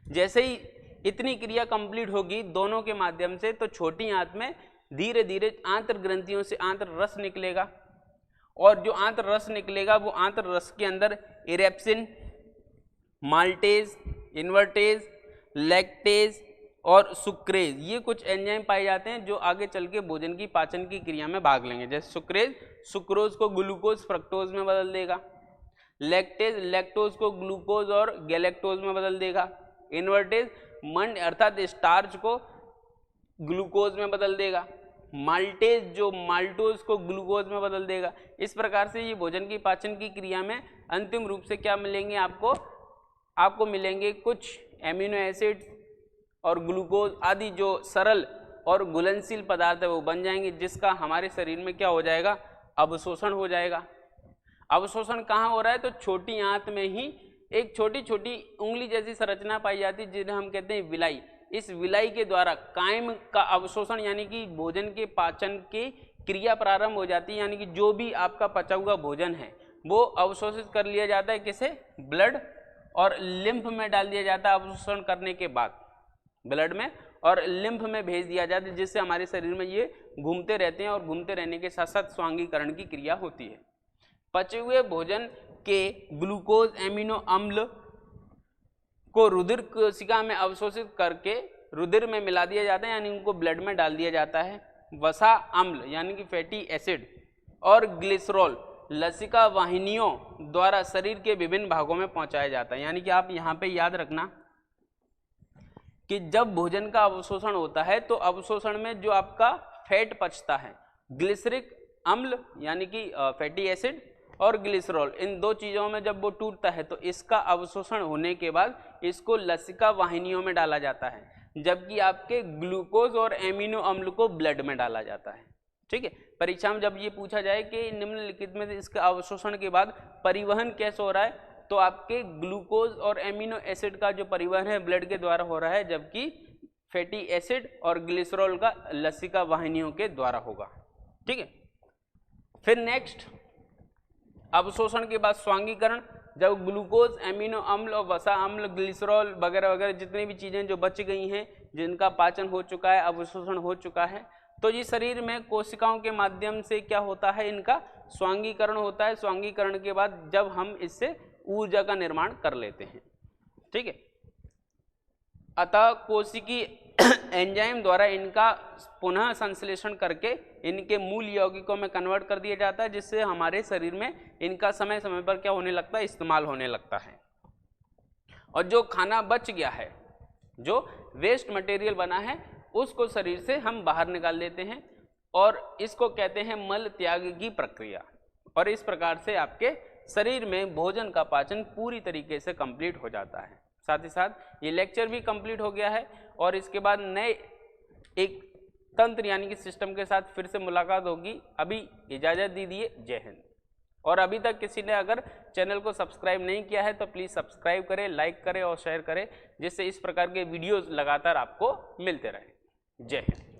जैसे ही इतनी क्रिया कंप्लीट होगी दोनों के माध्यम से, तो छोटी आंत में धीरे धीरे आंत्र ग्रंथियों से आंत्र रस निकलेगा और जो आंत्र रस निकलेगा वो आंत्र रस के अंदर इरेप्सिन, माल्टेज, इन्वर्टेज, लैक्टेज और सुक्रेज, ये कुछ एंजाइम पाए जाते हैं जो आगे चल के भोजन की पाचन की क्रिया में भाग लेंगे। जैसे सुक्रेज सुक्रोज को ग्लूकोज फ्रक्टोज में बदल देगा, लैक्टेज लैक्टोज को ग्लूकोज और गैलेक्टोज में बदल देगा, इन्वर्टेज मंड अर्थात स्टार्च को ग्लूकोज में बदल देगा, माल्टेज जो माल्टोज को ग्लूकोज में बदल देगा। इस प्रकार से ये भोजन की पाचन की क्रिया में अंतिम रूप से क्या मिलेंगे आपको मिलेंगे कुछ एमिनो एसिड और ग्लूकोज आदि जो सरल और घुलनशील पदार्थ है वो बन जाएंगे, जिसका हमारे शरीर में क्या हो जाएगा, अवशोषण हो जाएगा। अवशोषण कहाँ हो रहा है, तो छोटी आंत में ही एक छोटी छोटी उंगली जैसी संरचना पाई जाती है जिन्हें हम कहते हैं विलाई। इस विलाई के द्वारा कायम का अवशोषण यानी कि भोजन के पाचन की क्रिया प्रारंभ हो जाती है, यानी कि जो भी आपका पचा हुआ भोजन है वो अवशोषित कर लिया जाता है, किसे, ब्लड और लिम्फ में डाल दिया जाता है। अवशोषण करने के बाद ब्लड में और लिम्फ में भेज दिया जाता है, जिससे हमारे शरीर में ये घूमते रहते हैं और घूमते रहने के साथ साथ स्वांगीकरण की क्रिया होती है। पचे हुए भोजन के ग्लूकोज एमिनो अम्ल को रुधिर कोशिका में अवशोषित करके रुधिर में मिला दिया जाता है, यानी उनको ब्लड में डाल दिया जाता है। वसा अम्ल यानी कि फैटी एसिड और ग्लिसरॉल लसिका वाहिनियों द्वारा शरीर के विभिन्न भागों में पहुंचाया जाता है। यानी कि आप यहाँ पे याद रखना कि जब भोजन का अवशोषण होता है तो अवशोषण में जो आपका फैट पचता है, ग्लिसरिक अम्ल यानी कि फैटी एसिड और ग्लिसरॉल, इन दो चीज़ों में जब वो टूटता है तो इसका अवशोषण होने के बाद इसको लसिका वाहिनियों में डाला जाता है, जबकि आपके ग्लूकोज और एमिनो अम्ल को ब्लड में डाला जाता है। ठीक है, परीक्षा में जब ये पूछा जाए कि निम्नलिखित में से इसका अवशोषण के बाद परिवहन कैसे हो रहा है, तो आपके ग्लूकोज और एमिनो एसिड का जो परिवहन है ब्लड के द्वारा हो रहा है, जबकि फैटी एसिड और ग्लिसरॉल का लसिका वाहिनियों के द्वारा होगा। ठीक है, फिर नेक्स्ट अवशोषण के बाद स्वांगीकरण, जब ग्लूकोज एमिनो अम्ल और वसा अम्ल ग्लिसरॉल वगैरह वगैरह जितनी भी चीज़ें जो बच गई हैं, जिनका पाचन हो चुका है, अवशोषण हो चुका है, तो ये शरीर में कोशिकाओं के माध्यम से क्या होता है, इनका स्वांगीकरण होता है। स्वांगीकरण के बाद जब हम इससे ऊर्जा का निर्माण कर लेते हैं। ठीक है, अतः कोशिकी एंजाइम द्वारा इनका पुनः संश्लेषण करके इनके मूल यौगिकों में कन्वर्ट कर दिया जाता है, जिससे हमारे शरीर में इनका समय समय पर क्या होने लगता है, इस्तेमाल होने लगता है। और जो खाना बच गया है, जो वेस्ट मटेरियल बना है, उसको शरीर से हम बाहर निकाल देते हैं और इसको कहते हैं मल त्याग की प्रक्रिया। और इस प्रकार से आपके शरीर में भोजन का पाचन पूरी तरीके से कंप्लीट हो जाता है। साथ ही साथ ये लेक्चर भी कंप्लीट हो गया है और इसके बाद नए एक तंत्र यानी कि सिस्टम के साथ फिर से मुलाकात होगी। अभी इजाज़त दीजिए, जय हिंद। और अभी तक किसी ने अगर चैनल को सब्सक्राइब नहीं किया है तो प्लीज़ सब्सक्राइब करें, लाइक करें और शेयर करें, जिससे इस प्रकार के वीडियोज़ लगातार आपको मिलते रहें। जय हिंद।